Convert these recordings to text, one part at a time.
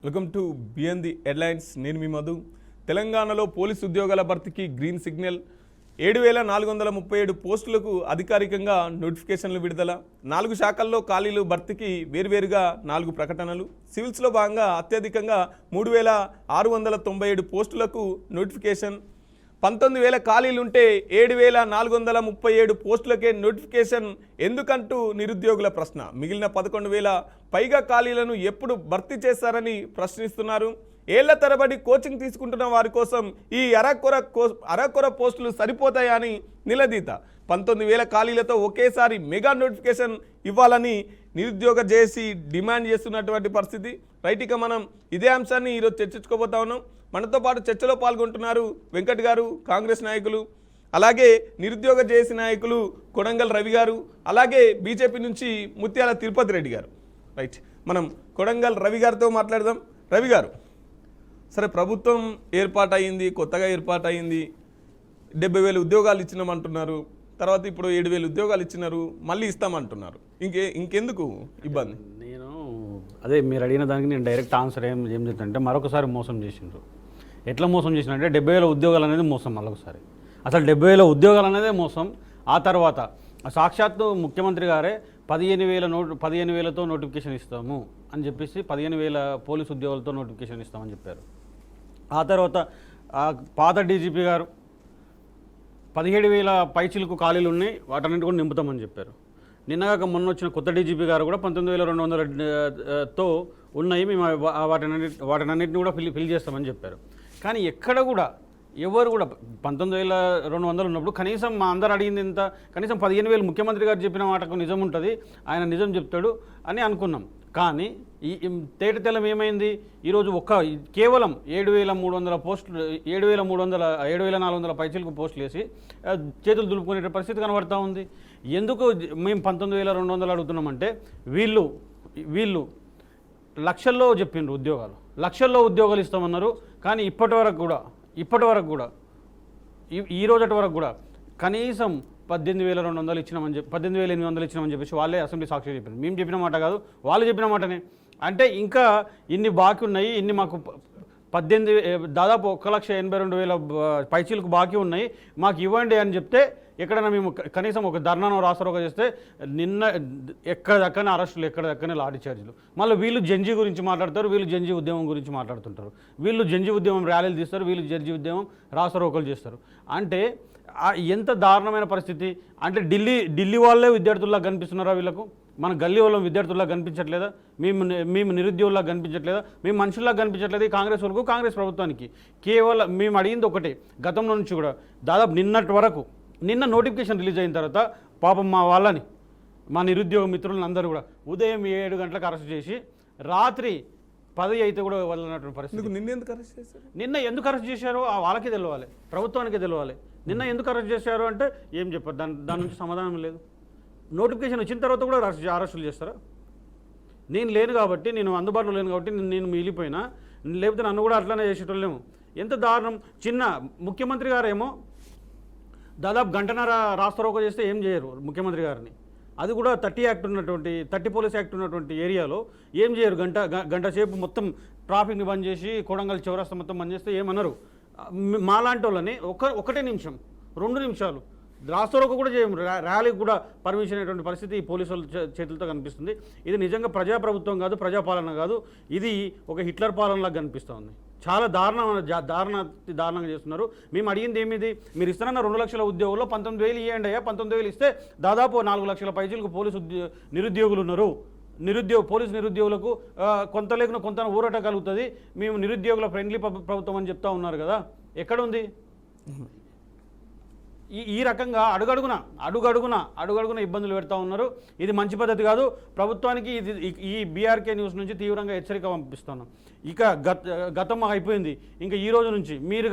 Welcome to B N the headlines. నేను మీ మధు. తెలంగాణలో police ఉద్యోగాల భర్తీకి గ్రీన్ సిగ్నల్. 7437 పోస్టులకు అధికారికంగా నోటిఫికేషన్లు విడుదల. 4 శాఖల్లో ఖాళీలు భర్తీకి వేర్వేరుగా 4 ప్రకటనలు. సివిల్స్లో భాగంగా అత్యధికంగా 3697 పోస్టులకు నోటిఫికేషన్. 19000 ఖాళీలుంటే 7437 పోస్టులకే నోటిఫికేషన్ ఎందుకంటూ నిరుద్యోగుల ప్రశ్న. మిగిలిన 11000 పైగా ఖాళీలను ఎప్పుడు భర్తీ చేస్తారని ప్రశ్నిస్తున్నారు. ఏళ్ల తరబడి కోచింగ్ తీసుకుంటున్న వారి కోసం ఈ అరకొర పోస్టులు సరిపోతాయా అని నిలదీత. 19000 ఖాళీలతో ఒకేసారి మెగా నోటిఫికేషన్ ఇవ్వాలని నిరుద్యోగ జేఏసీ డిమాండ్ చేస్తున్నటువంటి పరిస్థితి. రైట్, ఇక మనం ఇదే అంశాన్ని ఈరోజు చర్చించుకోబోతా ఉన్నాం. మనతో పాటు చర్చలో పాల్గొంటున్నారు వెంకట్ గారు, కాంగ్రెస్ నాయకులు, అలాగే నిరుద్యోగ జేఏసీ నాయకులు కొడంగల్ రవి గారు, అలాగే బీజేపీ నుంచి ముత్యాల తిరుపతి రెడ్డి గారు. రైట్, మనం కొడంగల్ రవి గారితో మాట్లాడదాం. రవి గారు, సరే, ప్రభుత్వం ఏర్పాటయింది, కొత్తగా ఏర్పాటయింది, 70,000 ఉద్యోగాలు ఇచ్చినామంటున్నారు. తర్వాత ఇప్పుడు 7,000 ఉద్యోగాలు ఇచ్చినారు, మళ్ళీ ఇస్తామంటున్నారు. ఇంకెందుకు ఇబ్బంది? అదే మీరు అడిగిన దానికి నేను డైరెక్ట్ ఆన్సర్ ఏం చెప్తానంటే, మరొకసారి మోసం చేసిండ్రు. ఎట్లా మోసం చేసినంటే 70,000 ఉద్యోగాలు అనేది మోసం. మరొకసారి అసలు 70,000 ఉద్యోగాలు అనేది మోసం. ఆ తర్వాత సాక్షాత్తు ముఖ్యమంత్రి గారే 15,000తో నోటిఫికేషన్ ఇస్తాము అని చెప్పేసి 15,000 పోలీసు ఉద్యోగులతో నోటిఫికేషన్ ఇస్తామని చెప్పారు. ఆ తర్వాత పాత డీజీపీ గారు 17,000 పైచిలకు ఖాళీలు ఉన్నాయి, వాటన్నిటి కూడా నింపుతామని చెప్పారు. నిన్నగాక మొన్న వచ్చిన కొత్త డీజీపీ గారు కూడా 19,200తో ఉన్నాయి, మేము వాటినన్నింటినీ కూడా ఫిల్ చేస్తామని చెప్పారు. కానీ ఎక్కడ కూడా ఎవరు కూడా 19,200 ఉన్నప్పుడు కనీసం మా అందరు అడిగింది ఇంత, కనీసం 15,000 ముఖ్యమంత్రి గారు చెప్పిన మాటకు నిజం ఉంటుంది, ఆయన నిజం చెప్తాడు అని అనుకున్నాం. కానీ ఈ తేటతెల్లం ఏమైంది? ఈరోజు కేవలం 7,300 పోస్టులు, 7,400 పైచీలకు పోస్టులు వేసి చేతులు దులుపుకునే పరిస్థితి కనబడతా ఉంది. ఎందుకు మేము 19,200 అడుగుతున్నామంటే, వీళ్ళు లక్షల్లో చెప్పిండ్రు ఉద్యోగాలు, లక్షల్లో ఉద్యోగాలు ఇస్తామన్నారు. కానీ ఇప్పటి వరకు కూడా ఈ రోజటి వరకు కూడా కనీసం 18,200 ఇచ్చినామని చెప్పి 18,800 ఇచ్చినామని చెప్పేసి వాళ్ళే అసెంబ్లీ సాక్షి చెప్పారు. మేము చెప్పిన మాట కాదు, వాళ్ళు చెప్పిన మాటనే. అంటే ఇంకా ఇన్ని బాకీ ఉన్నాయి, ఇన్ని మాకు దాదాపు 1,82,000 పైచీలకు బాకీ ఉన్నాయి, మాకు ఇవ్వండి అని చెప్తే ఎక్కడైనా మేము కనీసం ఒక ధర్నాను రాస్తారోక చేస్తే నిన్న ఎక్కడెక్కడనే అరెస్టులు, ఎక్కడెక్కడనే లాఠీ చార్జీలు. మళ్ళీ వీళ్ళు జంజీ గురించి మాట్లాడతారు, వీళ్ళు జంజీ ఉద్యమం గురించి మాట్లాడుతుంటారు. వీళ్ళు జంజీ ఉద్యమం ర్యాలీలు తీస్తారు, వీళ్ళు జంజీ ఉద్యమం రాస్తారోకలు చేస్తారు. అంటే ఎంత దారుణమైన పరిస్థితి అంటే, ఢిల్లీ వాళ్ళే విద్యార్థుల్లా కనిపిస్తున్నారా వీళ్ళకు? మన గల్లీ వాళ్ళం విద్యార్థుల్లా కనిపించట్లేదా? మేము నిరుద్యోగుల్లా కనిపించట్లేదా? మేము మనుషుల్లా కనిపించట్లేదు ఈ కాంగ్రెస్ వాళ్ళకు, కాంగ్రెస్ ప్రభుత్వానికి. కేవలం మేము అడిగింది ఒకటే, గతంలో నుంచి కూడా దాదాపు నిన్నటి వరకు, నిన్న నోటిఫికేషన్ రిలీజ్ అయిన తర్వాత పాపం మా వాళ్ళని, మా నిరుద్యోగ మిత్రులను అందరూ కూడా ఉదయం 7 గంటలకు అరెస్ట్ చేసి రాత్రి 10 అయితే కూడా వదలనటువంటి పరిస్థితి. నిన్న ఎందుకు అరెస్ట్ చేశారో వాళ్ళకే తెలవాలి, ప్రభుత్వానికే తెలవాలి. నిన్న ఎందుకు అరెస్ట్ చేశారు అంటే ఏం చెప్పారు, దాని నుంచి సమాధానం లేదు. నోటిఫికేషన్ వచ్చిన తర్వాత కూడా అరెస్టులు చేస్తారా? నేను లేను కాబట్టి, నేను అందుబాటులో లేను కాబట్టి నేను మిగిలిపోయినా, లేకపోతే నన్ను కూడా అట్లానే చేసేటోళ్ళేమో. ఎంత దారుణం! చిన్న ముఖ్యమంత్రి గారేమో దాదాపు గంటన్నర రాస్తారోకో చేస్తే ఏం చేయరు ముఖ్యమంత్రి గారిని. అది కూడా 30 పోలీస్ యాక్ట్ ఉన్నటువంటి ఏరియాలో ఏం చేయరు. గంట సేపు మొత్తం ట్రాఫిక్ని బంద్ చేసి కొడంగల్ చౌరస్తా మొత్తం బంద్ చేస్తే ఏమన్నారు? మాలాంటి వాళ్ళని 1 నిమిషం 2 నిమిషాలు రాస్తారోకో కూడా చేయము, ర్యాలీకి కూడా పర్మిషన్ అనేటువంటి పరిస్థితి ఈ పోలీసుల చేతులతో కనిపిస్తుంది. ఇది నిజంగా ప్రజాప్రభుత్వం కాదు, ప్రజాపాలన కాదు, ఇది ఒక హిట్లర్ పాలనలాగా కనిపిస్తుంది. చాలా దారుణంగా చేస్తున్నారు. మేము అడిగింది ఏమిది? మీరు ఇస్తున్న 2 లక్షల ఉద్యోగుల్లో 19,000 ఇవ్వండి అయ్యా. 19,000 ఇస్తే దాదాపు 4 లక్షల పైచీలకు పోలీసు నిరుద్యోగులు ఉన్నారు. పోలీసు నిరుద్యోగులకు కొంత లేకుండా కొంత ఊరట కలుగుతుంది. మేము నిరుద్యోగుల ఫ్రెండ్లీ ప్రభుత్వం అని చెప్తా ఉన్నారు కదా, ఎక్కడుంది? ఈ రకంగా అడుగడుగున ఇబ్బందులు పెడతా ఉన్నారు. ఇది మంచి పద్ధతి కాదు. ప్రభుత్వానికి ఈ బీఆర్కే న్యూస్ నుంచి తీవ్రంగా హెచ్చరిక పంపిస్తున్నాం. ఇక గతం అయిపోయింది. ఇంకా ఈ రోజు నుంచి మీరు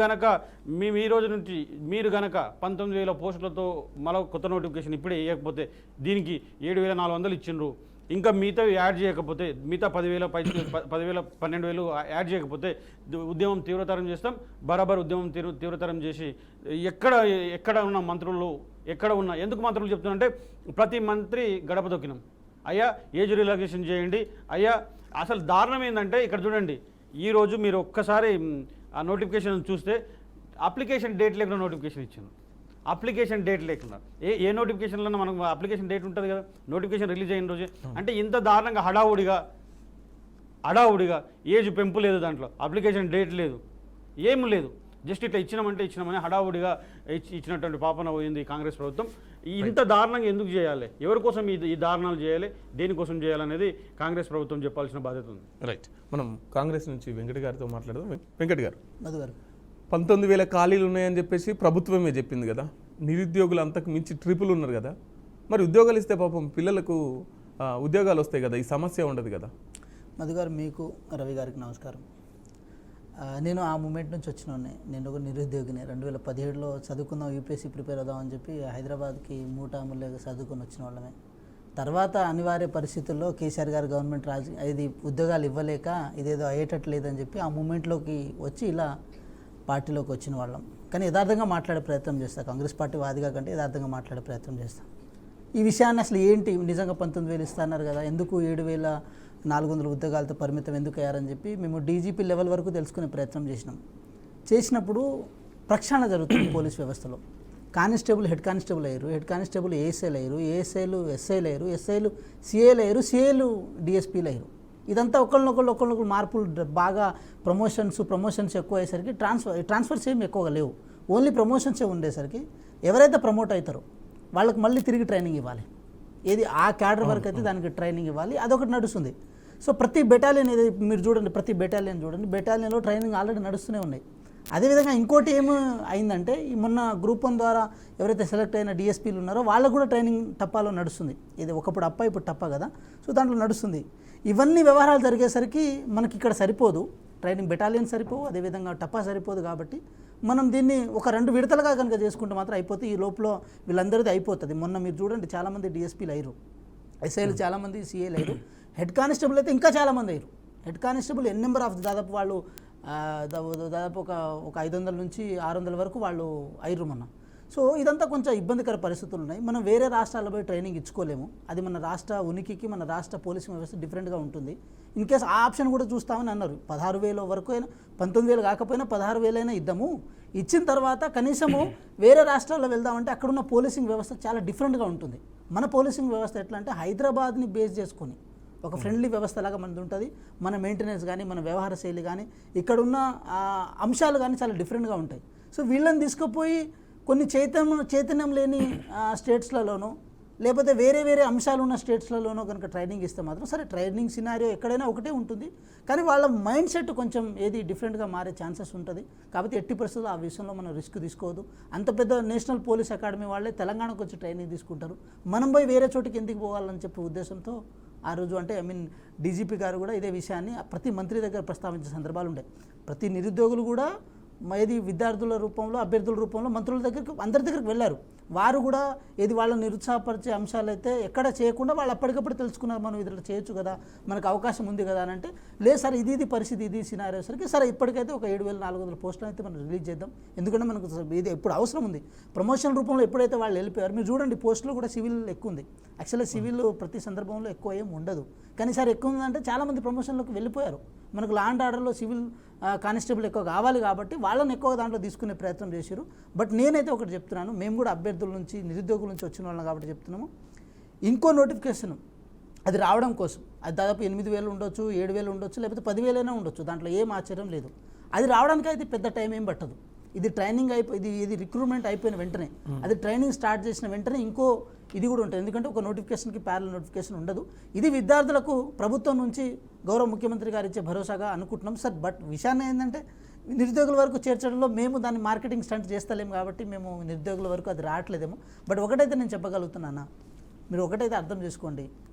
గనక 19,000 పోస్టులతో మరో కొత్త నోటిఫికేషన్ ఇప్పుడే ఇవ్వకపోతే, దీనికి 7,400 ఇచ్చిండ్రు, ఇంకా మిగతా యాడ్ చేయకపోతే, మిగతా 10,000 12,000 యాడ్ చేయకపోతే ఉద్యమం తీవ్రతరం చేస్తాం. బరాబర్ ఉద్యమం తీవ్రతరం చేసి ఎక్కడ ఉన్న మంత్రులు, ఎందుకు మంత్రులు చెప్తున్నారంటే, ప్రతి మంత్రి గడప దొక్కినాం. అయ్యా ఏజ్ రిలాక్సేషన్ చేయండి, అయ్యా అసలు దారుణం ఏంటంటే ఇక్కడ చూడండి, ఈరోజు మీరు ఒక్కసారి ఆ నోటిఫికేషన్ చూస్తే అప్లికేషన్ డేట్ లేకుండా నోటిఫికేషన్ ఇచ్చింది. అప్లికేషన్ డేట్ లేకుండా ఏ నోటిఫికేషన్లో మనకు అప్లికేషన్ డేట్ ఉంటుంది కదా, నోటిఫికేషన్ రిలీజ్ అయిన రోజే. అంటే ఇంత దారుణంగా హడావుడిగా ఏజ్ పెంపు లేదు, దాంట్లో అప్లికేషన్ డేట్ లేదు, ఏం లేదు, జస్ట్ ఇట్లా ఇచ్చినామని హడావుడిగా ఇచ్చినటువంటి పాపన పోయింది కాంగ్రెస్ ప్రభుత్వం. ఇంత దారుణంగా ఎందుకు చేయాలి, ఎవరి కోసం ఈ దారుణాలు చేయాలి, దేనికోసం చేయాలనేది కాంగ్రెస్ ప్రభుత్వం చెప్పాల్సిన బాధ్యత ఉంది. రైట్, మనం కాంగ్రెస్ నుంచి వెంకట్ గారితో మాట్లాడదాం. వెంకట్ గారు, మధు గారు 19,000 ఖాళీలు ఉన్నాయని చెప్పేసి ప్రభుత్వమే చెప్పింది కదా, నిరుద్యోగులు అంతకు మించి ట్రిపుల్ ఉన్నారు కదా, మరి ఉద్యోగాలు ఇస్తే పాపం పిల్లలకు ఉద్యోగాలు వస్తాయి కదా, ఈ సమస్య ఉండదు కదా. మధు గారు, మీకు రవి గారికి నమస్కారం. నేను ఆ మూమెంట్ నుంచి వచ్చినోడిని. నేను ఒక నిరుద్యోగిని. 2017లో చదువుకుందాం, యూపీఎస్సీ ప్రిపేర్ అవుదామని చెప్పి హైదరాబాద్కి మూటాముల్లేగా చదువుకొని వచ్చిన వాళ్ళమే. తర్వాత అనివార్య పరిస్థితుల్లో కేసీఆర్ గారు గవర్నమెంట్ ఇది ఉద్యోగాలు ఇవ్వలేక ఇదేదో అయ్యేటట్లేదని చెప్పి ఆ మూమెంట్లోకి వచ్చి ఇలా పార్టీలోకి వచ్చిన వాళ్ళం. కానీ యథార్థంగా మాట్లాడే ప్రయత్నం చేస్తాం. కాంగ్రెస్ పార్టీ వాదిగా కంటే యథార్థంగా మాట్లాడే ప్రయత్నం చేస్తాం. ఈ విషయాన్ని అసలు ఏంటి, నిజంగా 19,000 ఇస్తున్నారు కదా, ఎందుకు 7,400 ఉద్యోగాలతో పరిమితం ఎందుకు అయ్యారని చెప్పి మేము డీజీపీ లెవెల్ వరకు తెలుసుకునే ప్రయత్నం చేసినప్పుడు ప్రక్షాళన జరుగుతుంది పోలీస్ వ్యవస్థలో. కానిస్టేబుల్ హెడ్ కానిస్టేబుల్ అయ్యారు, హెడ్ కానిస్టేబుల్ ఏఎస్ఐలు అయ్యారు, ఏఎస్ఐలు ఎస్ఐలు అయ్యారు, ఎస్ఐలు సిఏలు అయ్యారు, సిఏలు డిఎస్పీలు అయ్యారు. ఇదంతా ఒకళ్ళనొకళ్ళు మార్పులు బాగా ప్రమోషన్స్ ఎక్కువ అయ్యేసరికి ట్రాన్స్ఫర్స్ ఏమి ఎక్కువగా లేవు, ఓన్లీ ప్రమోషన్సే ఉండేసరికి ఎవరైతే ప్రమోట్ అవుతారో వాళ్ళకి మళ్ళీ తిరిగి ట్రైనింగ్ ఇవ్వాలి. ఏది ఆ క్యాడర్ వరకు అయితే దానికి ట్రైనింగ్ ఇవ్వాలి, అదొకటి నడుస్తుంది. సో ప్రతి బెటాలియన్ ఏది మీరు చూడండి, బెటాలియన్లో ట్రైనింగ్ ఆల్రెడీ నడుస్తూనే ఉన్నాయి. అదేవిధంగా ఇంకోటి ఏమి అయిందంటే, ఈ మొన్న గ్రూప్ 1 ద్వారా ఎవరైతే సెలెక్ట్ అయిన డిఎస్పీలు ఉన్నారో వాళ్ళకు కూడా ట్రైనింగ్ టప్పాలో నడుస్తుంది. ఇది ఒకప్పుడు అప్ప ఇప్పుడు టప్ప కదా, సో దాంట్లో నడుస్తుంది. ఇవన్నీ వ్యవహారాలు జరిగేసరికి మనకి ఇక్కడ సరిపోదు, ట్రైనింగ్ బెటాలియన్ సరిపోవు, అదేవిధంగా టప్పా సరిపోదు. కాబట్టి మనం దీన్ని ఒక 2 విడతలుగా కనుక చేసుకుంటే మాత్రం అయిపోతే ఈ లోపల వీళ్ళందరిది అయిపోతుంది. మొన్న మీరు చూడండి, చాలామంది డిఎస్పీలు అయ్యారు, ఎస్ఐలు చాలామంది సిఏలు అయ్యారు, హెడ్ కానిస్టేబుల్ అయితే ఇంకా చాలామంది అయ్యారు. Head constable n number of దాదాపు వాళ్ళు దాదాపు ఒక 500 నుంచి 600 వరకు వాళ్ళు అయ్యారు మొన్న. సో ఇదంతా కొంచెం ఇబ్బందికర పరిస్థితులు ఉన్నాయి. మనం వేరే రాష్ట్రాల్లో పోయి ట్రైనింగ్ ఇచ్చుకోలేము. అది మన రాష్ట్ర ఉనికికి, మన రాష్ట్ర పోలీసింగ్ వ్యవస్థ డిఫరెంట్గా ఉంటుంది. ఇన్ కేసు ఆ ఆప్షన్ కూడా చూస్తామని అన్నారు. 16,000 వరకు అయినా, 19,000 కాకపోయినా 16,000 అయినా ఇద్దాము. ఇచ్చిన తర్వాత కనీసము వేరే రాష్ట్రాల్లో వెళ్దామంటే అక్కడున్న పోలీసింగ్ వ్యవస్థ చాలా డిఫరెంట్గా ఉంటుంది. మన పోలీసింగ్ వ్యవస్థ ఎట్లా అంటే హైదరాబాద్ని బేస్ చేసుకొని ఒక ఫ్రెండ్లీ వ్యవస్థ లాగా మనది ఉంటుంది. మన మెయింటెనెన్స్ కానీ, మన వ్యవహార శైలి కానీ, ఇక్కడున్న అంశాలు కానీ చాలా డిఫరెంట్గా ఉంటాయి. సో వీళ్ళని తీసుకుపోయి కొన్ని చైతన్యం లేని స్టేట్స్లలోనో లేకపోతే వేరే అంశాలు ఉన్న స్టేట్స్లలోనో కనుక ట్రైనింగ్ ఇస్తే మాత్రం సరే, ట్రైనింగ్ సినారియో ఎక్కడైనా ఒకటే ఉంటుంది, కానీ వాళ్ళ మైండ్ సెట్ కొంచెం ఏది డిఫరెంట్గా మారే ఛాన్సెస్ ఉంటుంది. కాబట్టి ఎట్టి పరిస్థితుల్లో ఆ విషయంలో మనం రిస్క్ తీసుకోవద్దు. అంత పెద్ద నేషనల్ పోలీస్ అకాడమీ వాళ్ళే తెలంగాణకు వచ్చి ట్రైనింగ్ తీసుకుంటారు, మనం పోయి వేరే చోటికి ఎందుకు పోవాలని చెప్పే ఉద్దేశంతో ఆ రోజు అంటే డీజీపీ గారు కూడా ఇదే విషయాన్ని ప్రతి మంత్రి దగ్గర ప్రస్తావించే సందర్భాలు ఉంటాయి. ప్రతి నిరుద్యోగులు కూడా ఏది విద్యార్థుల రూపంలో, అభ్యర్థుల రూపంలో మంత్రుల దగ్గరికి, అందరి దగ్గరికి వెళ్ళారు. వారు కూడా ఏది వాళ్ళని నిరుత్సాహపరిచే అంశాలు అయితే ఎక్కడ చేయకుండా వాళ్ళు అప్పటికప్పుడు తెలుసుకున్నారు, మనం ఇట్లా చేయొచ్చు కదా, మనకు అవకాశం ఉంది కదా అని. అంటే లేదు సార్, ఇది పరిస్థితి, ఇది సినారియో సరికి సరే ఇప్పటికైతే ఒక 7,400 పోస్టులు అయితే మనం రిలీజ్ చేద్దాం, ఎందుకంటే మనకు ఇది ఎప్పుడు అవసరం ఉంది. ప్రమోషన్ రూపంలో ఎప్పుడైతే వాళ్ళు వెళ్ళిపోయారు, మీరు చూడండి పోస్టులు కూడా సివిల్ ఎక్కువ ఉంది. యాక్చువల్గా సివిల్ ప్రతి సందర్భంలో ఎక్కువ ఏం ఉండదు, కానీ సార్ ఎక్కువ ఉందంటే చాలామంది ప్రమోషన్లోకి వెళ్ళిపోయారు. మనకు లా అండ్ ఆర్డర్లో సివిల్ కానిస్టేబుల్ ఎక్కువ కావాలి కాబట్టి వాళ్ళని ఎక్కువ దాంట్లో తీసుకునే ప్రయత్నం చేశారు. బట్ నేనైతే ఒకటి చెప్తున్నాను, మేము కూడా అభ్యర్థుల నుంచి, నిరుద్యోగుల నుంచి వచ్చిన వాళ్ళం కాబట్టి చెప్తున్నాము, ఇంకో నోటిఫికేషన్ అది రావడం కోసం అది దాదాపు 8,000 ఉండొచ్చు, 7,000 ఉండొచ్చు, లేకపోతే 10,000 అయినా ఉండొచ్చు, దాంట్లో ఏం ఆశ్చర్యం లేదు. అది రావడానికి అయితే పెద్ద టైం ఏం పట్టదు. ఇది ట్రైనింగ్ ఇది రిక్రూట్మెంట్ అయిపోయిన వెంటనే, అది ట్రైనింగ్ స్టార్ట్ చేసిన వెంటనే ఇంకో ఇది కూడా ఉంటుంది. ఎందుకంటే ఒక నోటిఫికేషన్కి ప్యారల్ నోటిఫికేషన్ ఉండదు. ఇది విద్యార్థులకు ప్రభుత్వం నుంచి గౌరవ ముఖ్యమంత్రి గారు ఇచ్చే భరోసాగా అనుకుంటున్నాం సార్. బట్ విషయాన్ని ఏంటంటే నిరుద్యోగుల వరకు చేర్చడంలో మేము దాన్ని మార్కెటింగ్ స్టంట్ చేస్తలేము కాబట్టి మేము నిరుద్యోగుల వరకు అది రావట్లేదేమో. బట్ ఒకటైతే నేను చెప్పగలుగుతున్నాను, మీరు ఒకటైతే అర్థం చేసుకోండి,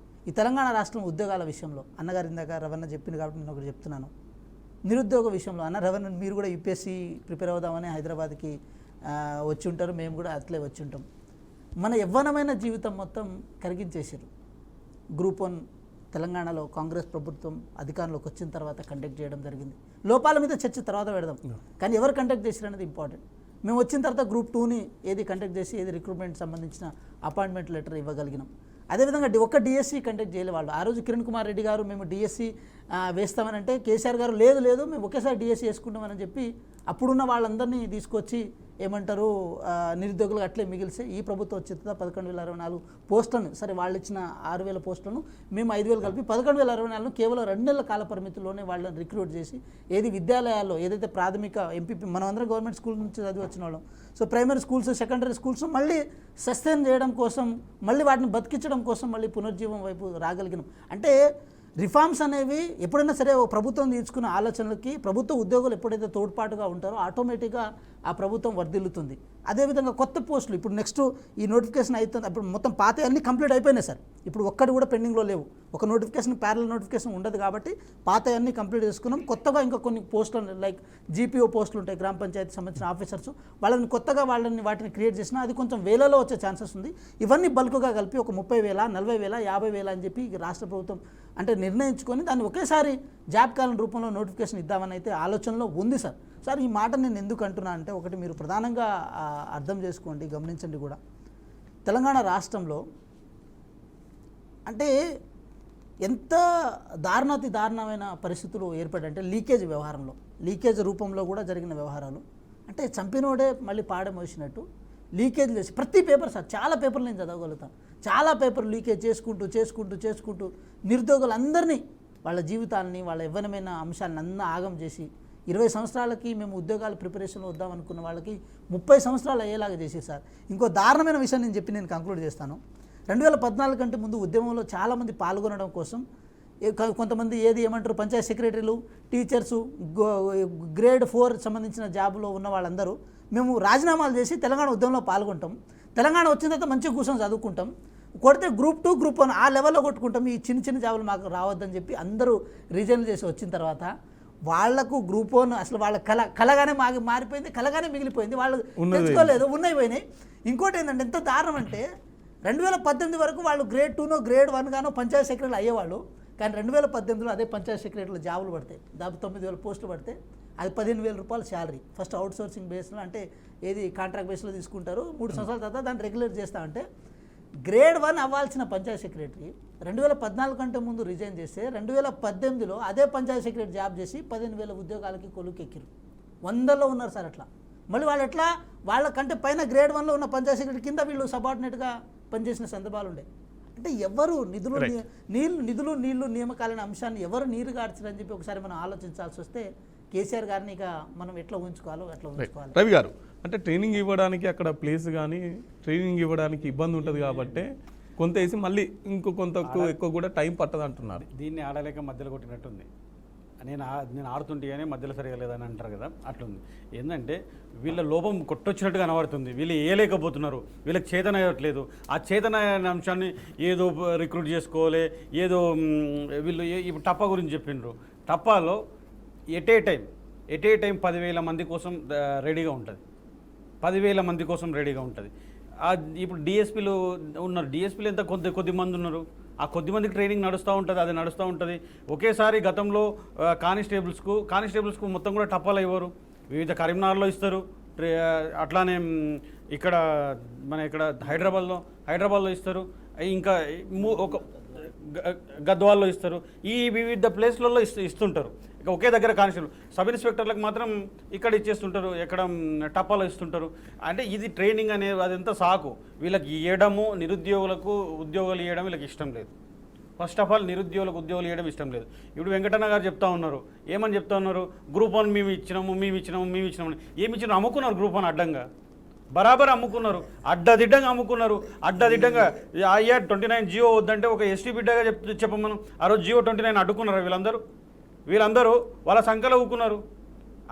ఈ తెలంగాణ రాష్ట్రం ఉద్యోగాల విషయంలో అన్నగారు ఇందాక రవణ చెప్పింది కాబట్టి నేను ఒకటి చెప్తున్నాను. నిరుద్యోగ విషయంలో అన్న రవణ, మీరు కూడా యూపీఎస్సీ ప్రిపేర్ అవుదామని హైదరాబాద్కి వచ్చి ఉంటారు, మేము కూడా అట్లే వచ్చి ఉంటాం. మన యవ్వనమైన జీవితం మొత్తం కరిగించేసారు. గ్రూప్ 1 తెలంగాణలో కాంగ్రెస్ ప్రభుత్వం అధికారంలోకి వచ్చిన తర్వాత కండక్ట్ చేయడం జరిగింది. లోపాల మీద చర్చ తర్వాత పెడదాం, కానీ ఎవరు కండక్ట్ చేశారు అనేది ఇంపార్టెంట్. మేము వచ్చిన తర్వాత గ్రూప్ 2ని ఏది కండక్ట్ చేసి ఏది రిక్రూట్మెంట్ సంబంధించిన అపాయింట్మెంట్ లెటర్ ఇవ్వగలిగినాం. అదేవిధంగా ఒక్క డిఎస్సి కండక్ట్ చేయలే వాళ్ళు. ఆ రోజు కిరణ్ కుమార్ రెడ్డి గారు మేము డిఎస్సి వేస్తామని అంటే కేసీఆర్ గారు లేదు మేము ఒకేసారి డిఎస్సి వేసుకుంటామని చెప్పి అప్పుడున్న వాళ్ళందరినీ తీసుకొచ్చి ఏమంటారు నిరుద్యోగులు అట్లే మిగిలిస్తే ఈ ప్రభుత్వం వచ్చిన 11,064 పోస్టులను, సరే వాళ్ళు ఇచ్చిన 6,000 పోస్టులను మేము 5,000 కలిపి 11,064ను కేవలం 2 నెలల కాల పరిమితిలోనే వాళ్ళని రిక్రూట్ చేసి ఏది విద్యాలయాల్లో ఏదైతే ప్రాథమిక ఎంపీపీ మనం అందరం గవర్నమెంట్ స్కూల్ నుంచి చదివి వచ్చిన వాళ్ళం, so primary schools secondary schools మళ్ళీ సస్టైన్ చేయడం కోసం, మళ్ళీ వాటిని బతికించడం కోసం మళ్ళీ పునర్జీవం వైపు రాగలిగినాం. అంటే రిఫార్మ్స్ అనేవి ఎప్పుడైనా సరే ప్రభుత్వం తీసుకున్న ఆలోచనలకి ప్రభుత్వ ఉద్యోగులు ఎప్పుడైతే తోడ్పాటుగా ఉంటారో ఆటోమేటిక్గా ఆ ప్రభుత్వం వర్ధిల్లుతుంది. అదేవిధంగా కొత్త పోస్టులు ఇప్పుడు నెక్స్ట్ ఈ నోటిఫికేషన్ అవుతుంది, అప్పుడు మొత్తం పాత అన్నీ కంప్లీట్ అయిపోయినాయి సార్, ఇప్పుడు ఒక్కటి కూడా పెండింగ్లో లేవు. ఒక నోటిఫికేషన్ ప్యారల్ నోటిఫికేషన్ ఉండదు కాబట్టి పాత అన్నీ కంప్లీట్ చేసుకున్నాం. కొత్తగా ఇంకా కొన్ని పోస్టులు లైక్ జీపీఓ పోస్టులు ఉంటాయి, గ్రామ పంచాయతీ సంబంధించిన ఆఫీసర్స్, వాటిని వాటిని క్రియేట్ చేసినా అది కొంచెం వేలలో వచ్చే ఛాన్సెస్ ఉంది. ఇవన్నీ బల్క్గా కలిపి ఒక 30,000, 40,000, 50,000 అని చెప్పి రాష్ట్ర ప్రభుత్వం అంటే నిర్ణయించుకొని దాన్ని ఒకేసారి జాబ్ కాలం రూపంలో నోటిఫికేషన్ ఇద్దామని అయితే ఆలోచనలో ఉంది సార్. సార్ ఈ మాట నేను ఎందుకు అంటున్నా అంటే ఒకటి మీరు ప్రధానంగా అర్థం చేసుకోండి, గమనించండి కూడా. తెలంగాణ రాష్ట్రంలో అంటే ఎంత దారుణమైన పరిస్థితులు ఏర్పడంటే లీకేజ్ రూపంలో కూడా జరిగిన వ్యవహారాలు, అంటే చంపినోడే మళ్ళీ పాడే మోసినట్టు లీకేజ్ చేసి ప్రతి పేపర్ సార్, చాలా పేపర్లు నేను చదవగలుగుతాను, చాలా పేపర్ లీకేజ్ చేసుకుంటూ నిరుద్యోగులందరినీ వాళ్ళ జీవితాలని వాళ్ళ యవ్వనమైన అంశాలను అన్నీ ఆగం చేసి 20 సంవత్సరాలకి మేము ఉద్యోగాల ప్రిపరేషన్లో వద్దామనుకున్న వాళ్ళకి 30 సంవత్సరాలు అయ్యేలాగా చేసేది సార్. ఇంకో దారుణమైన విషయం నేను కంక్లూడ్ చేస్తాను. 2014 కంటే ముందు ఉద్యమంలో చాలామంది పాల్గొనడం కోసం కొంతమంది ఏమంటారు పంచాయత్ సెక్రటరీలు, టీచర్సు, గ్రేడ్ 4 సంబంధించిన జాబ్లో ఉన్న వాళ్ళందరూ మేము రాజీనామాలు చేసి తెలంగాణ ఉద్యమంలో పాల్గొంటాం. తెలంగాణ వచ్చిన తర్వాత మంచిగా కూర్చొని చదువుకుంటాం, కొడితే గ్రూప్ 2 గ్రూప్ 1 ఆ లెవెల్లో కొట్టుకుంటాం, ఈ చిన్న జాబులు మాకు రావద్దని చెప్పి అందరూ రిజైన్ చేసి వచ్చిన తర్వాత వాళ్లకు గ్రూప్ 1 అసలు వాళ్ళ కలగానే మారిపోయింది, కలగానే మిగిలిపోయింది, వాళ్ళు తెచ్చుకోలేదు, పోయినాయి. ఇంకోటి ఏంటంటే ఎంత దారుణం అంటే 2018 వరకు వాళ్ళు గ్రేడ్ 2నో గ్రేడ్ 1 గానో పంచాయత్ సెక్రటరీలు అయ్యేవాళ్ళు. కానీ 2018లో అదే పంచాయత్ సెక్రటరీలు జాబులు పడతాయి, దాదాపు 9,000 పోస్టులు పడితే అది 15,000 రూపాయలు శాలరీ. ఫస్ట్ అవుట్ సోర్సింగ్ బేస్లో అంటే ఏది కాంట్రాక్ట్ బేస్లో తీసుకుంటారు, 3 సంవత్సరాల తర్వాత దాన్ని రెగ్యులేట్ చేస్తామంటే గ్రేడ్ 1 అవ్వాల్సిన పంచాయత్ సెక్రటరీ 2014 కంటే ముందు రిజైన్ చేస్తే 2018లో అదే పంచాయత్ సెక్రటరీ జాబ్ చేసి 15,000 ఉద్యోగాలకి కొలుకెక్కిరు. 100లో ఉన్నారు సార్. అట్లా మళ్ళీ వాళ్ళు ఎట్లా వాళ్ళకంటే పైన గ్రేడ్ 1లో ఉన్న పంచాయత్ సెక్రటరీ కింద వీళ్ళు సబార్డినేట్గా పనిచేసిన సందర్భాలు ఉండే. అంటే ఎవరు నిధులు నీళ్లు నియామకాలనే అంశాన్ని ఎవరు నీరు గార్చారని చెప్పి ఒకసారి మనం ఆలోచించాల్సి వస్తే కేసీఆర్ గారిని ఇక మనం ఎట్లా ఉంచుకోవాలో అట్లా ఉంచుకోవాలి. రవి గారు అంటే ట్రైనింగ్ ఇవ్వడానికి అక్కడ ప్లేస్ కానీ ట్రైనింగ్ ఇవ్వడానికి ఇబ్బంది ఉంటుంది కాబట్టి కొంత వేసి మళ్ళీ కొంత ఎక్కువ కూడా టైం పట్టదు అంటున్నారు. దీన్ని ఆడలేక మధ్యలో కొట్టినట్టుంది. నేను ఆడుతుంటే కానీ మధ్యలో సరిగా లేదని అంటారు కదా, అట్లుంది. ఏంటంటే వీళ్ళ లోపం కొట్టొచ్చినట్టుగా కనబడుతుంది, వీళ్ళు వేయలేకపోతున్నారు, వీళ్ళకి చేతన అయ్యట్లేదు. ఆ చేతన అంశాన్ని ఏదో రిక్రూట్ చేసుకోవాలి, ఏదో వీళ్ళు ఇప్పుడు టప్పా గురించి చెప్పిండ్రు. టప్పాలో ఎట్ ఏ టైం 10,000 మంది కోసం రెడీగా ఉంటుంది, 10,000 మంది కోసం రెడీగా ఉంటుంది. ఇప్పుడు డిఎస్పీలు ఉన్నారు, డిఎస్పీలు ఎంత కొద్ది మంది ఉన్నారు, ఆ కొద్ది మందికి ట్రైనింగ్ నడుస్తూ ఉంటుంది, అది నడుస్తూ ఉంటుంది. ఒకేసారి గతంలో కానిస్టేబుల్స్కు మొత్తం కూడా టప్పాలు ఇవ్వరు, వివిధ కరీంనగర్లో ఇస్తారు, అట్లానే ఇక్కడ హైదరాబాద్లో ఇస్తారు, ఇంకా ఒక గద్వాల్లో ఇస్తారు, ఈ వివిధ ప్లేస్లలో ఇస్తుంటారు. ఇక ఒకే దగ్గర కానిస్టేబుల్ సబ్ ఇన్స్పెక్టర్లకు మాత్రం ఇక్కడ ఇచ్చేస్తుంటారు, ఎక్కడ టప్పాలో ఇస్తుంటారు. అంటే ఇది ట్రైనింగ్ అనేది అదంతా సాకు. వీళ్ళకి ఇవ్వడము నిరుద్యోగులకు ఉద్యోగాలు ఇవ్వడం వీళ్ళకి ఇష్టం లేదు. ఫస్ట్ ఆఫ్ ఆల్ నిరుద్యోగులకు ఉద్యోగాలు ఇవ్వడం ఇష్టం లేదు. ఇప్పుడు వెంకటన్న గారు చెప్తా ఉన్నారు, ఏమని చెప్తా ఉన్నారు, గ్రూప్ 1 మేము ఇచ్చినాము ఏమి ఇచ్చినాము, అమ్ముకున్నారు గ్రూప్ 1 అడ్డంగా, బరాబర్ అమ్ముకున్నారు, అడ్డదిడ్డంగా అమ్ముకున్నారు. అడ్డదిడ్డంగా అయ్యా 29 జియో వద్దంటే ఒక ఎస్టీ బిడ్డగా చెప్పమను. ఆ రోజు జియో 29 అడ్డుకున్నారు. వీళ్ళందరూ వాళ్ళ సంఖ్యలో ఊకున్నారు,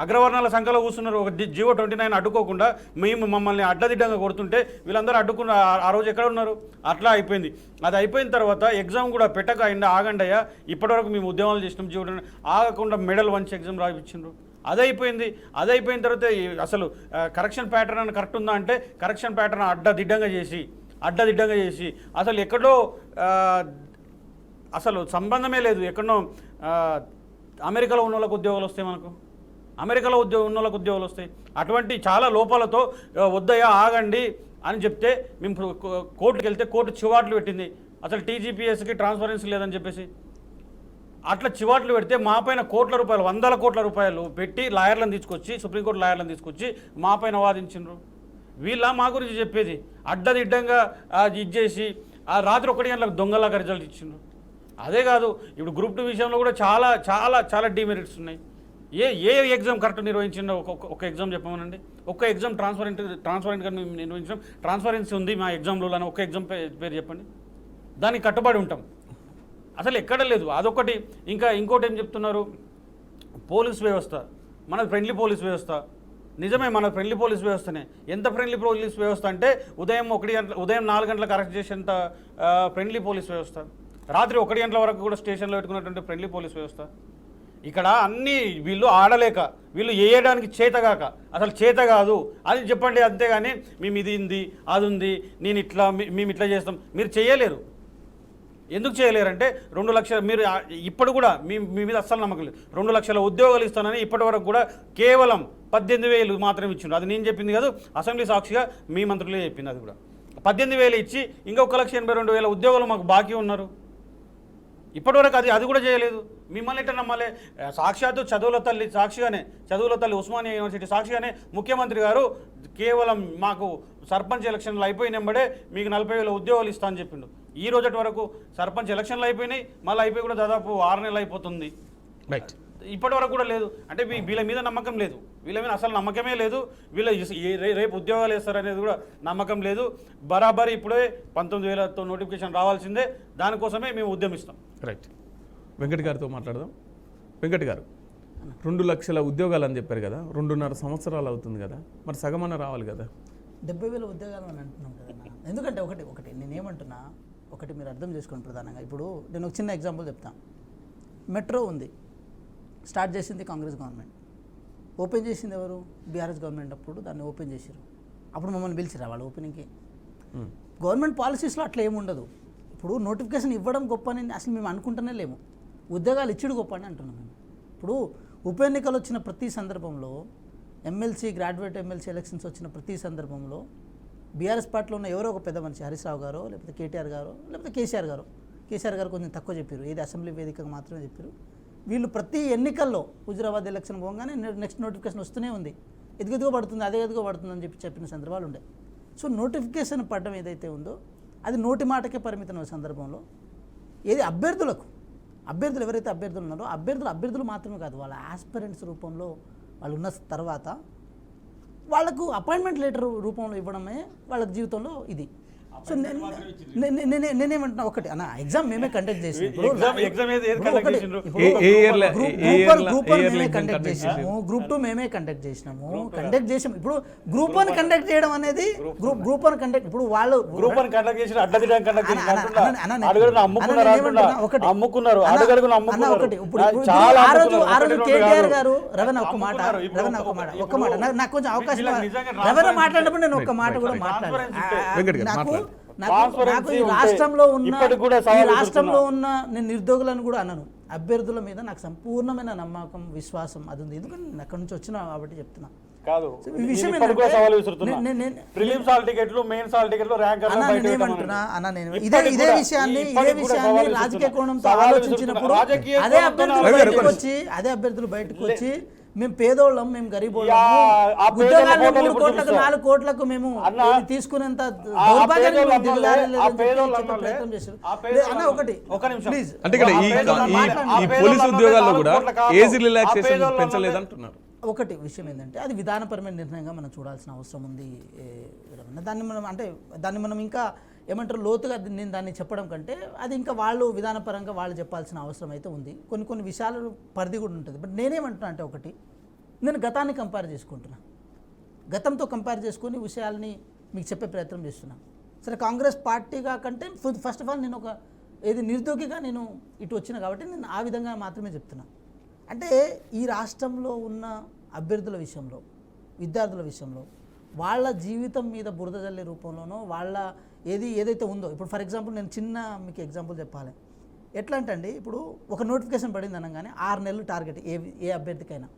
అగ్రవర్ణాల సంఖ్యలో కూర్చున్నారు. ఒక జియో 29 అడ్డుకోకుండా మమ్మల్ని అడ్డదిడ్డంగా కొడుతుంటే వీళ్ళందరూ అడ్డుకున్న ఆ రోజు ఎక్కడ ఉన్నారు? అట్లా అయిపోయింది. అది అయిపోయిన తర్వాత ఎగ్జామ్ కూడా ఆగండయ్యా, ఇప్పటివరకు మేము ఉద్యమాలు చేసినాం, జియో 29 ఆగకుండా మెడల్ వంచి ఎగ్జామ్ రాయించిండ్రు. అది అయిపోయిన తర్వాత అసలు కరెక్షన్ ప్యాటర్న్ అని కరెక్ట్ ఉందా అంటే కరెక్షన్ ప్యాటర్న్ అడ్డదిడ్డంగా చేసి అసలు ఎక్కడో అసలు సంబంధమే లేదు. ఎక్కడో అమెరికాలో ఉన్న వాళ్ళకు ఉద్యోగాలు వస్తాయి, అమెరికాలో ఉన్న వాళ్ళకు ఉద్యోగాలు వస్తాయి. అటువంటి చాలా లోపాలతో వద్దయ్యా ఆగండి అని చెప్తే మేము కోర్టుకు వెళ్తే కోర్టు చివాట్లు పెట్టింది. అసలు టీజీపీఎస్కి ట్రాన్స్పరెన్సీ లేదని చెప్పేసి అట్లా చివాట్లు పెడితే మా పైన కోట్ల రూపాయలు, 100 కోట్ల రూపాయలు పెట్టి లాయర్లను తీసుకొచ్చి, సుప్రీంకోర్టు లాయర్లను తీసుకొచ్చి మా పైన వాదించిండ్రు. వీళ్ళ మా గురించి చెప్పేది అడ్డదిడ్డంగా ఇచ్చేసి ఆ రాత్రి 1 గంటలకు దొంగలాగా రిజల్ట్ ఇచ్చిండ్రు. అదే కాదు, ఇప్పుడు గ్రూప్ 2 విషయంలో కూడా చాలా చాలా చాలా డిమెరిట్స్ ఉన్నాయి. ఏ ఎగ్జామ్ కరెక్ట్ నిర్వహించిందో ఒక ఎగ్జామ్ చెప్పమనండి. ఒక్క ఎగ్జామ్ ట్రాన్స్పరెంట్గా నిర్వహించడం, ట్రాన్స్పరెన్సీ ఉంది మా ఎగ్జామ్లో అని ఒక్క ఎగ్జామ్ పేరు చెప్పండి. దానికి కట్టుబడి ఉంటాం. అసలు ఎక్కడ లేదు అదొకటి. ఇంకోటి ఏం చెప్తున్నారు, పోలీస్ వ్యవస్థ మనది ఫ్రెండ్లీ పోలీస్ వ్యవస్థ. నిజమే, మన ఫ్రెండ్లీ పోలీస్ వ్యవస్థనే. ఎంత ఫ్రెండ్లీ పోలీస్ వ్యవస్థ అంటే ఉదయం 4 గంటలకు అరెస్ట్ చేసేంత ఫ్రెండ్లీ పోలీస్ వ్యవస్థ, రాత్రి 1 గంటల వరకు కూడా స్టేషన్లో పెట్టుకున్నటువంటి ఫ్రెండ్లీ పోలీస్ వ్యవస్థ. ఇక్కడ అన్నీ వీళ్ళు ఆడలేక, వీళ్ళు వేయడానికి చేతగాక, అసలు చేత కాదు అని చెప్పండి, అంతేగాని మేము ఇది ఉంది అది ఉంది మేము ఇట్లా చేస్తాం, మీరు చేయలేరు. ఎందుకు చేయలేరంటే 2 లక్షలు మీరు ఇప్పుడు కూడా మీ మీద అస్సలు నమ్మకం లేదు. 2 లక్షల ఉద్యోగాలు ఇస్తానని ఇప్పటి వరకు కూడా కేవలం 18,000 మాత్రమే ఇచ్చిండ్రు. అది నేను చెప్పింది కాదు, అసెంబ్లీ సాక్షిగా మీ మంత్రులే చెప్పింది. అది కూడా 18,000 ఇచ్చి ఇంకా 1,82,000 ఉద్యోగాలు మాకు బాకీ ఉన్నారు. ఇప్పటివరకు అది కూడా చేయలేదు. మిమ్మల్ని ఎట్లా నమ్మాలి? సాక్షాత్తు చదువుల తల్లి ఉస్మానియా యూనివర్సిటీ సాక్షిగానే ముఖ్యమంత్రి గారు కేవలం మాకు సర్పంచ్ ఎలక్షన్లు అయిపోయినప్పుడే మీకు 40,000 ఉద్యోగాలు ఇస్తా అని చెప్పిండు. ఈ రోజటి వరకు సర్పంచ్ ఎలక్షన్లు అయిపోయినాయి, మళ్ళీ అయిపోయి కూడా దాదాపు 6 నెలలు అయిపోతుంది. రైట్. ఇప్పటి వరకు కూడా లేదు. అంటే వీళ్ళ మీద నమ్మకం లేదు, వీళ్ళ మీద అసలు నమ్మకమే లేదు. వీళ్ళ రేపు ఉద్యోగాలు వేస్తారనేది కూడా నమ్మకం లేదు. బరాబరి ఇప్పుడే 19,000తో నోటిఫికేషన్ రావాల్సిందే. దానికోసమే మేము ఉద్యమిస్తాం. రైట్. వెంకట్ గారితో మాట్లాడదాం. వెంకట్ గారు, 2 లక్షల ఉద్యోగాలు అని చెప్పారు కదా, 2.5 సంవత్సరాలు అవుతుంది కదా, మరి సగమన్న రావాలి కదా. 70,000 ఉద్యోగాలు అని అంటున్నాం కదా. ఎందుకంటే ఒకటి నేనేమంటున్నా, ఒకటి మీరు అర్థం చేసుకోండి. ప్రధానంగా ఇప్పుడు నేను ఒక చిన్న ఎగ్జాంపుల్ చెప్తాను. మెట్రో ఉంది, స్టార్ట్ చేసింది కాంగ్రెస్ గవర్నమెంట్, ఓపెన్ చేసింది ఎవరు? BRS government. అప్పుడు దాన్ని ఓపెన్ చేశారు. అప్పుడు మమ్మల్ని పిలిచిరా వాళ్ళు ఓపెనింగ్కి? గవర్నమెంట్ పాలసీస్లో అట్లా ఏముండదు. ఇప్పుడు నోటిఫికేషన్ ఇవ్వడం గొప్ప అని అసలు మేము అనుకుంటూనే లేము, ఉద్యోగాలు ఇచ్చుడు గొప్ప అని అంటున్నాం మేము. ఇప్పుడు ఉప ఎన్నికలు వచ్చిన ప్రతి సందర్భంలో, ఎమ్మెల్సీ గ్రాడ్యుయేట్ ఎమ్మెల్సీ ఎలక్షన్స్ వచ్చిన ప్రతి సందర్భంలో బీఆర్ఎస్ పార్టీలో ఉన్న ఎవరో ఒక పెద్ద మనిషి, హరీష్ రావు గారో లేకపోతే కేటీఆర్ గారో లేకపోతే కేసీఆర్ గారు కొంచెం తక్కువ చెప్పారు, ఏది అసెంబ్లీ వేదికగా మాత్రమే చెప్పారు. వీళ్ళు ప్రతి ఎన్నికల్లో హుజురాబాద్ ఎలక్షన్ పోగానే నెక్స్ట్ నోటిఫికేషన్ వస్తూనే ఉంది, ఎదుగుదిగో పడుతుంది, అదే ఎదుగో పడుతుంది అని చెప్పిన సందర్భాలు ఉండే. సో నోటిఫికేషన్ పడడం ఏదైతే ఉందో అది నోటి మాటకే పరిమితమైన సందర్భంలో ఏది అభ్యర్థులు ఎవరైతే అభ్యర్థులు ఉన్నారో అభ్యర్థులు మాత్రమే కాదు, వాళ్ళ ఆస్పిరెంట్స్ రూపంలో వాళ్ళు ఉన్న తర్వాత వాళ్ళకు అపాయింట్మెంట్ లెటర్ రూపంలో ఇవ్వడమే వాళ్ళ జీవితంలో ఇది. సో నేనేమంటున్నా, ఒకటి అన్న ఎగ్జామ్ మేమే కండక్ట్ చేసాము, గ్రూప్ 2 మేమే కండక్ట్ చేసినాము. ఇప్పుడు గ్రూప్ 1 కండక్ట్ చేయడం అనేది గ్రూప్ 1 కండక్ట్, ఇప్పుడు వాళ్ళు గ్రూప్ 1 కండక్ట్ చేసి కేటీఆర్ గారు రవణ ఒక్క మాట నాకు కొంచెం అవకాశం రవణ మాట్లాడినప్పుడు నేను ఒక్క మాట కూడా మాట్లాడాను. నాకు ఈ రాష్ట్రంలో ఉన్న నేను నిరుద్యోగులను కూడా అన్నాను, అభ్యర్థుల మీద నాకు సంపూర్ణమైన నమ్మకం విశ్వాసం అది ఉంది. ఎందుకంటే నేను అక్కడి నుంచి వచ్చినా కాబట్టి చెప్తున్నా. ఇదే విషయాన్ని రాజకీయ కోణంతో ఆలోచించినప్పుడు అదే అభ్యర్థులు బయటకు వచ్చి మేము పేదోళ్ళం, మేము గరీబోళ్ళము, ఉద్యోగాలు 3 కోట్లకు 4 కోట్లకు మేము తీసుకునేంత ప్రయత్నం చేశారు. అన్న ఒకటి ప్లీజ్, ఒకటి విషయం ఏంటంటే అది విధానపరమైన నిర్ణయంగా మనం చూడాల్సిన అవసరం ఉంది. దాన్ని మనం ఇంకా ఏమంటారు లోతుగా నేను దాన్ని చెప్పడం కంటే అది ఇంకా వాళ్ళు విధానపరంగా వాళ్ళు చెప్పాల్సిన అవసరం అయితే ఉంది. కొన్ని విషయాలు పరిధి కూడా ఉంటుంది. బట్ నేనేమంటున్నా అంటే, ఒకటి నేను గతాన్ని గతంతో కంపేర్ చేసుకొని విషయాల్ని మీకు చెప్పే ప్రయత్నం చేస్తున్నా. సరే, కాంగ్రెస్ పార్టీగా కంటే ఫస్ట్ ఆఫ్ ఆల్ నేను నిరుద్యోగిగా నేను ఇటు వచ్చిన కాబట్టి నేను ఆ విధంగా మాత్రమే చెప్తున్నా. అంటే ఈ రాష్ట్రంలో ఉన్న అభ్యర్థుల విషయంలో, విద్యార్థుల విషయంలో వాళ్ళ జీవితం మీద బురద జల్లే రూపంలోనో వాళ్ళ ఏదైతే ఉందో, ఇప్పుడు ఫర్ ఎగ్జాంపుల్ నేను చిన్న మీకు ఎగ్జాంపుల్ చెప్పాలి. ఎట్లా అంటే అండి, ఇప్పుడు ఒక నోటిఫికేషన్ పడింది అనగానే 6 నెలలు టార్గెట్ ఏ అభ్యర్థికైనా.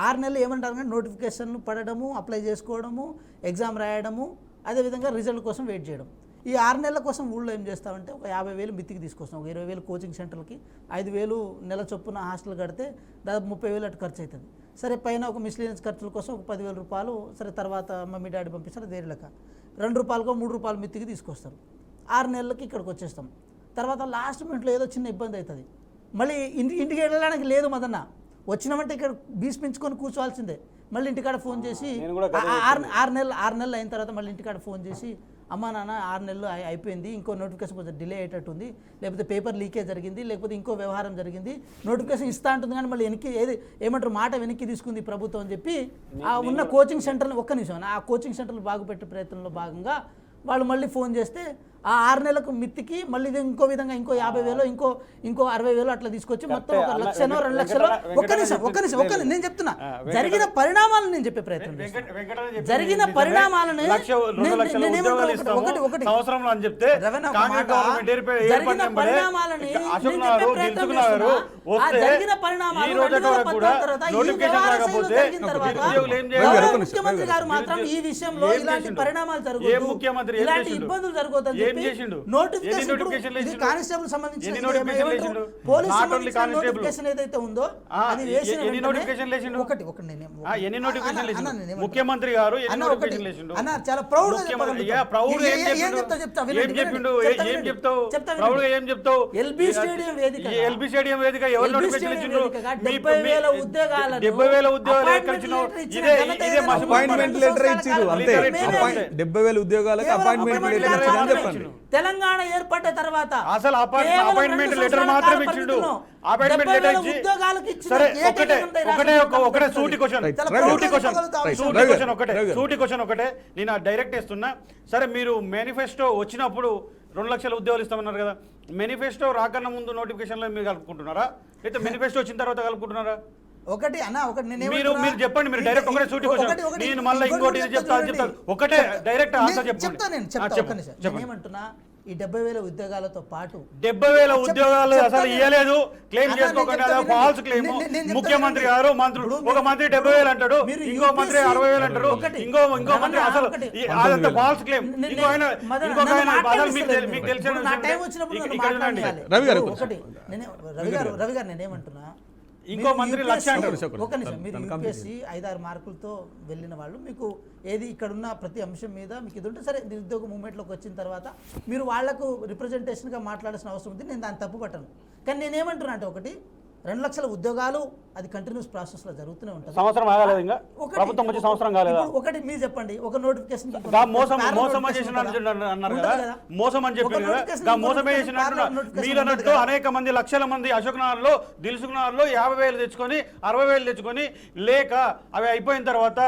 6 నెలలు ఏమంటారు కానీ నోటిఫికేషన్లు పడడము, అప్లై చేసుకోవడము, ఎగ్జామ్ రాయడము, అదేవిధంగా రిజల్ట్ కోసం వెయిట్ చేయడం. ఈ 6 నెలల కోసం ఊళ్ళో ఏం చేస్తామంటే ఒక 50,000 మిత్తికి తీసుకొస్తాం, ఒక 20,000 కోచింగ్ సెంటర్లకి, 5,000 నెల చొప్పున హాస్టల్ కడితే దాదాపు 30,000 అటు ఖర్చు అవుతుంది. సరే పైన ఒక మిస్లీనియస్ ఖర్చుల కోసం ఒక 10,000 రూపాయలు, సరే తర్వాత మమ్మీ డాడీ పంపిస్తారు వేరే లెక్క, 2 రూపాయలకో 3 రూపాయలు మిత్తికి తీసుకొస్తారు. 6 నెలలకి ఇక్కడికి వచ్చేస్తాం. తర్వాత లాస్ట్ మినిట్లో ఏదో చిన్న ఇబ్బంది అవుతుంది, మళ్ళీ ఇంటికి వెళ్ళడానికి లేదు మదన్న, వచ్చినామంటే ఇక్కడ బీస్పించుకొని కూర్చోవాల్సిందే. మళ్ళీ ఇంటికాడ ఫోన్ చేసి 6 నెలలు అయిన తర్వాత మళ్ళీ ఇంటికాడ ఫోన్ చేసి అమ్మా నాన్న 6 నెలలు అయిపోయింది, ఇంకో నోటిఫికేషన్ కొంచెం డిలే అయ్యేటట్టుంది, లేకపోతే పేపర్ లీకేజ్ జరిగింది, లేకపోతే ఇంకో వ్యవహారం జరిగింది, నోటిఫికేషన్ ఇస్తా అంటుంది కానీ మళ్ళీ వెనక్కి ఏమంటారు మాట వెనక్కి తీసుకుంది ప్రభుత్వం అని చెప్పి ఆ ఉన్న కోచింగ్ సెంటర్ని ఒక్క నిమిషం ఆ కోచింగ్ సెంటర్లు బాగుపెట్టే ప్రయత్నంలో భాగంగా వాళ్ళు మళ్ళీ ఫోన్ చేస్తే ఆ 6 నెలలకు మిత్తికి మళ్ళీ ఇది ఇంకో విధంగా ఇంకో 50,000 ఇంకో 60,000 అట్లా తీసుకొచ్చి మొత్తం 1,00,000 2 లక్షలు. ఒక్క నిమిషం నేను చెప్తున్నా జరిగిన పరిణామాలను నేను చెప్పే ప్రయత్నం చేస్తాను. జరిగిన పరిణామాలను ముఖ్యమంత్రి గారు మాత్రం ఈ విషయంలో ఇలాంటి పరిణామాలు జరుగుతాయి, ఇలాంటి ఇబ్బందులు జరుగుతాయి కానిస్టేబుల్ సంబంధించిన నోటిఫికేషన్ ఏదైతే ఉందో అది ముఖ్యమంత్రి గారు చాలా ప్రౌడ్ ఎల్బీ స్టేడియం వేదిక 70,000 ఉద్యోగాలు అపాయింట్మెంట్ లెటర్ ఇచ్చారు అంతే. 70,000 ఉద్యోగాలకు అపాయింట్మెంట్ లెటర్ ఇచ్చారు చెప్పండి. తెలంగాణ ఏర్పడ్డ తర్వాత అసలు అపాయింట్మెంట్ లెటర్ మాత్రం ఇచ్చిండు. అపాయింట్మెంట్ లెటర్ ఇచ్చి సరే ఒకటే సూటి క్వశ్చన్ ఒకటే నేను డైరెక్ట్ ఇస్తున్నా. సరే మీరు మేనిఫెస్టో వచ్చినప్పుడు 2 లక్షల ఉద్యోగాలు ఇస్తామన్నారు కదా, మేనిఫెస్టో రాకన్నా ముందు నోటిఫికేషన్లో మీరు కలుపుకుంటున్నారా లేకపోతే మేనిఫెస్టో వచ్చిన తర్వాత కలుపుకుంటున్నారా? ఒకటి మీరు చెప్పండి, మీరు డైరెక్ట్ ఒకటే సూటి క్వశ్చన్. నేను మళ్ళీ ఇంకోటి చెప్తాను ఒకటే డైరెక్ట్ ఆన్సర్ చెప్పండి. నేనేమంటున్నా ఈ 70,000 ఉద్యోగాలతో పాటు 70,000 ఉద్యోగాలు అసలు ఇవ్వలేదు, క్లెయిమ్ చేసుకోకండి, ఫాల్స్ క్లెయిమ్. ముఖ్యమంత్రి గారు మంత్రులు, ఒక మంత్రి 70,000 అంటాడు, ఇంకో మంత్రి 60,000 అంటారు, ఇంకో మంత్రి అసలు అదంతా ఫాల్స్ క్లెయిమ్. ఇంకొక ఆయన మీకు తెలిసిన రవి గారు నేనేమంటున్నా, ఇంకో మంత్రి లక్ష అంటారు. ఒక నిమిషం, మీరు యూపీఎస్సీ 5-6 మార్కులతో వెళ్ళిన వాళ్ళు, మీకు ఏది ఇక్కడున్న ప్రతి అంశం మీద మీకు ఇది ఉంటే సరే నిరుద్యోగ మూవ్మెంట్లోకి వచ్చిన తర్వాత మీరు వాళ్లకు రిప్రజెంటేషన్గా మాట్లాడాల్సిన అవసరం ఉంది, నేను దాన్ని తప్పు పట్టను. కానీ నేనేమంటున్నా అంటే ఒకటి 2 లక్షల ఉద్యోగాలు అది కంటిన్యూస్ ప్రాసెస్ లో జరుగుతూనే ఉంటుంది. సంవత్సరం ఆగలేదు, ఇంకా ప్రభుత్వం వచ్చి సంవత్సరం కాలేదా? ఒకటి మీరు చెప్పండి, ఒక నోటిఫికేషన్ మీరు అన్నట్టు అనేక మంది లక్షల మంది అశోక్ నగర్ లో దిల్సుఖ్ నగర్ లో 50,000 తెచ్చుకొని 60,000 తెచ్చుకొని లేక అవి అయిపోయిన తర్వాత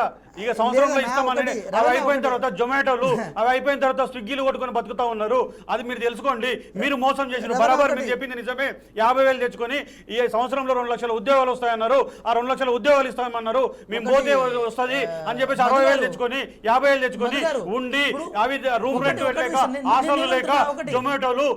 ఇక సంవత్సరంలో ఇస్తామని అవి అయిపోయిన తర్వాత జొమాటోలు అవి అయిపోయిన తర్వాత స్విగ్గీలు కొట్టుకొని బతుకుతా ఉన్నారు. అది మీరు తెలుసుకోండి. మీరు మోసం చేసిన బరాబర్ మీరు చెప్పింది నిజమే. 50,000 తెచ్చుకొని ఈ సంవత్సరంలో 2 లక్షల ఉద్యోగాలు వస్తాయన్నారు, ఆ 2 లక్షల ఉద్యోగాలు ఇస్తామన్నారు, మేము పోతే వస్తుంది అని చెప్పేసి 60,000 తెచ్చుకొని 50,000 తెచ్చుకొని ఉండి అవి రూమ్ రెంట్ లేక హాస్టల్ లేక జొమాటోలు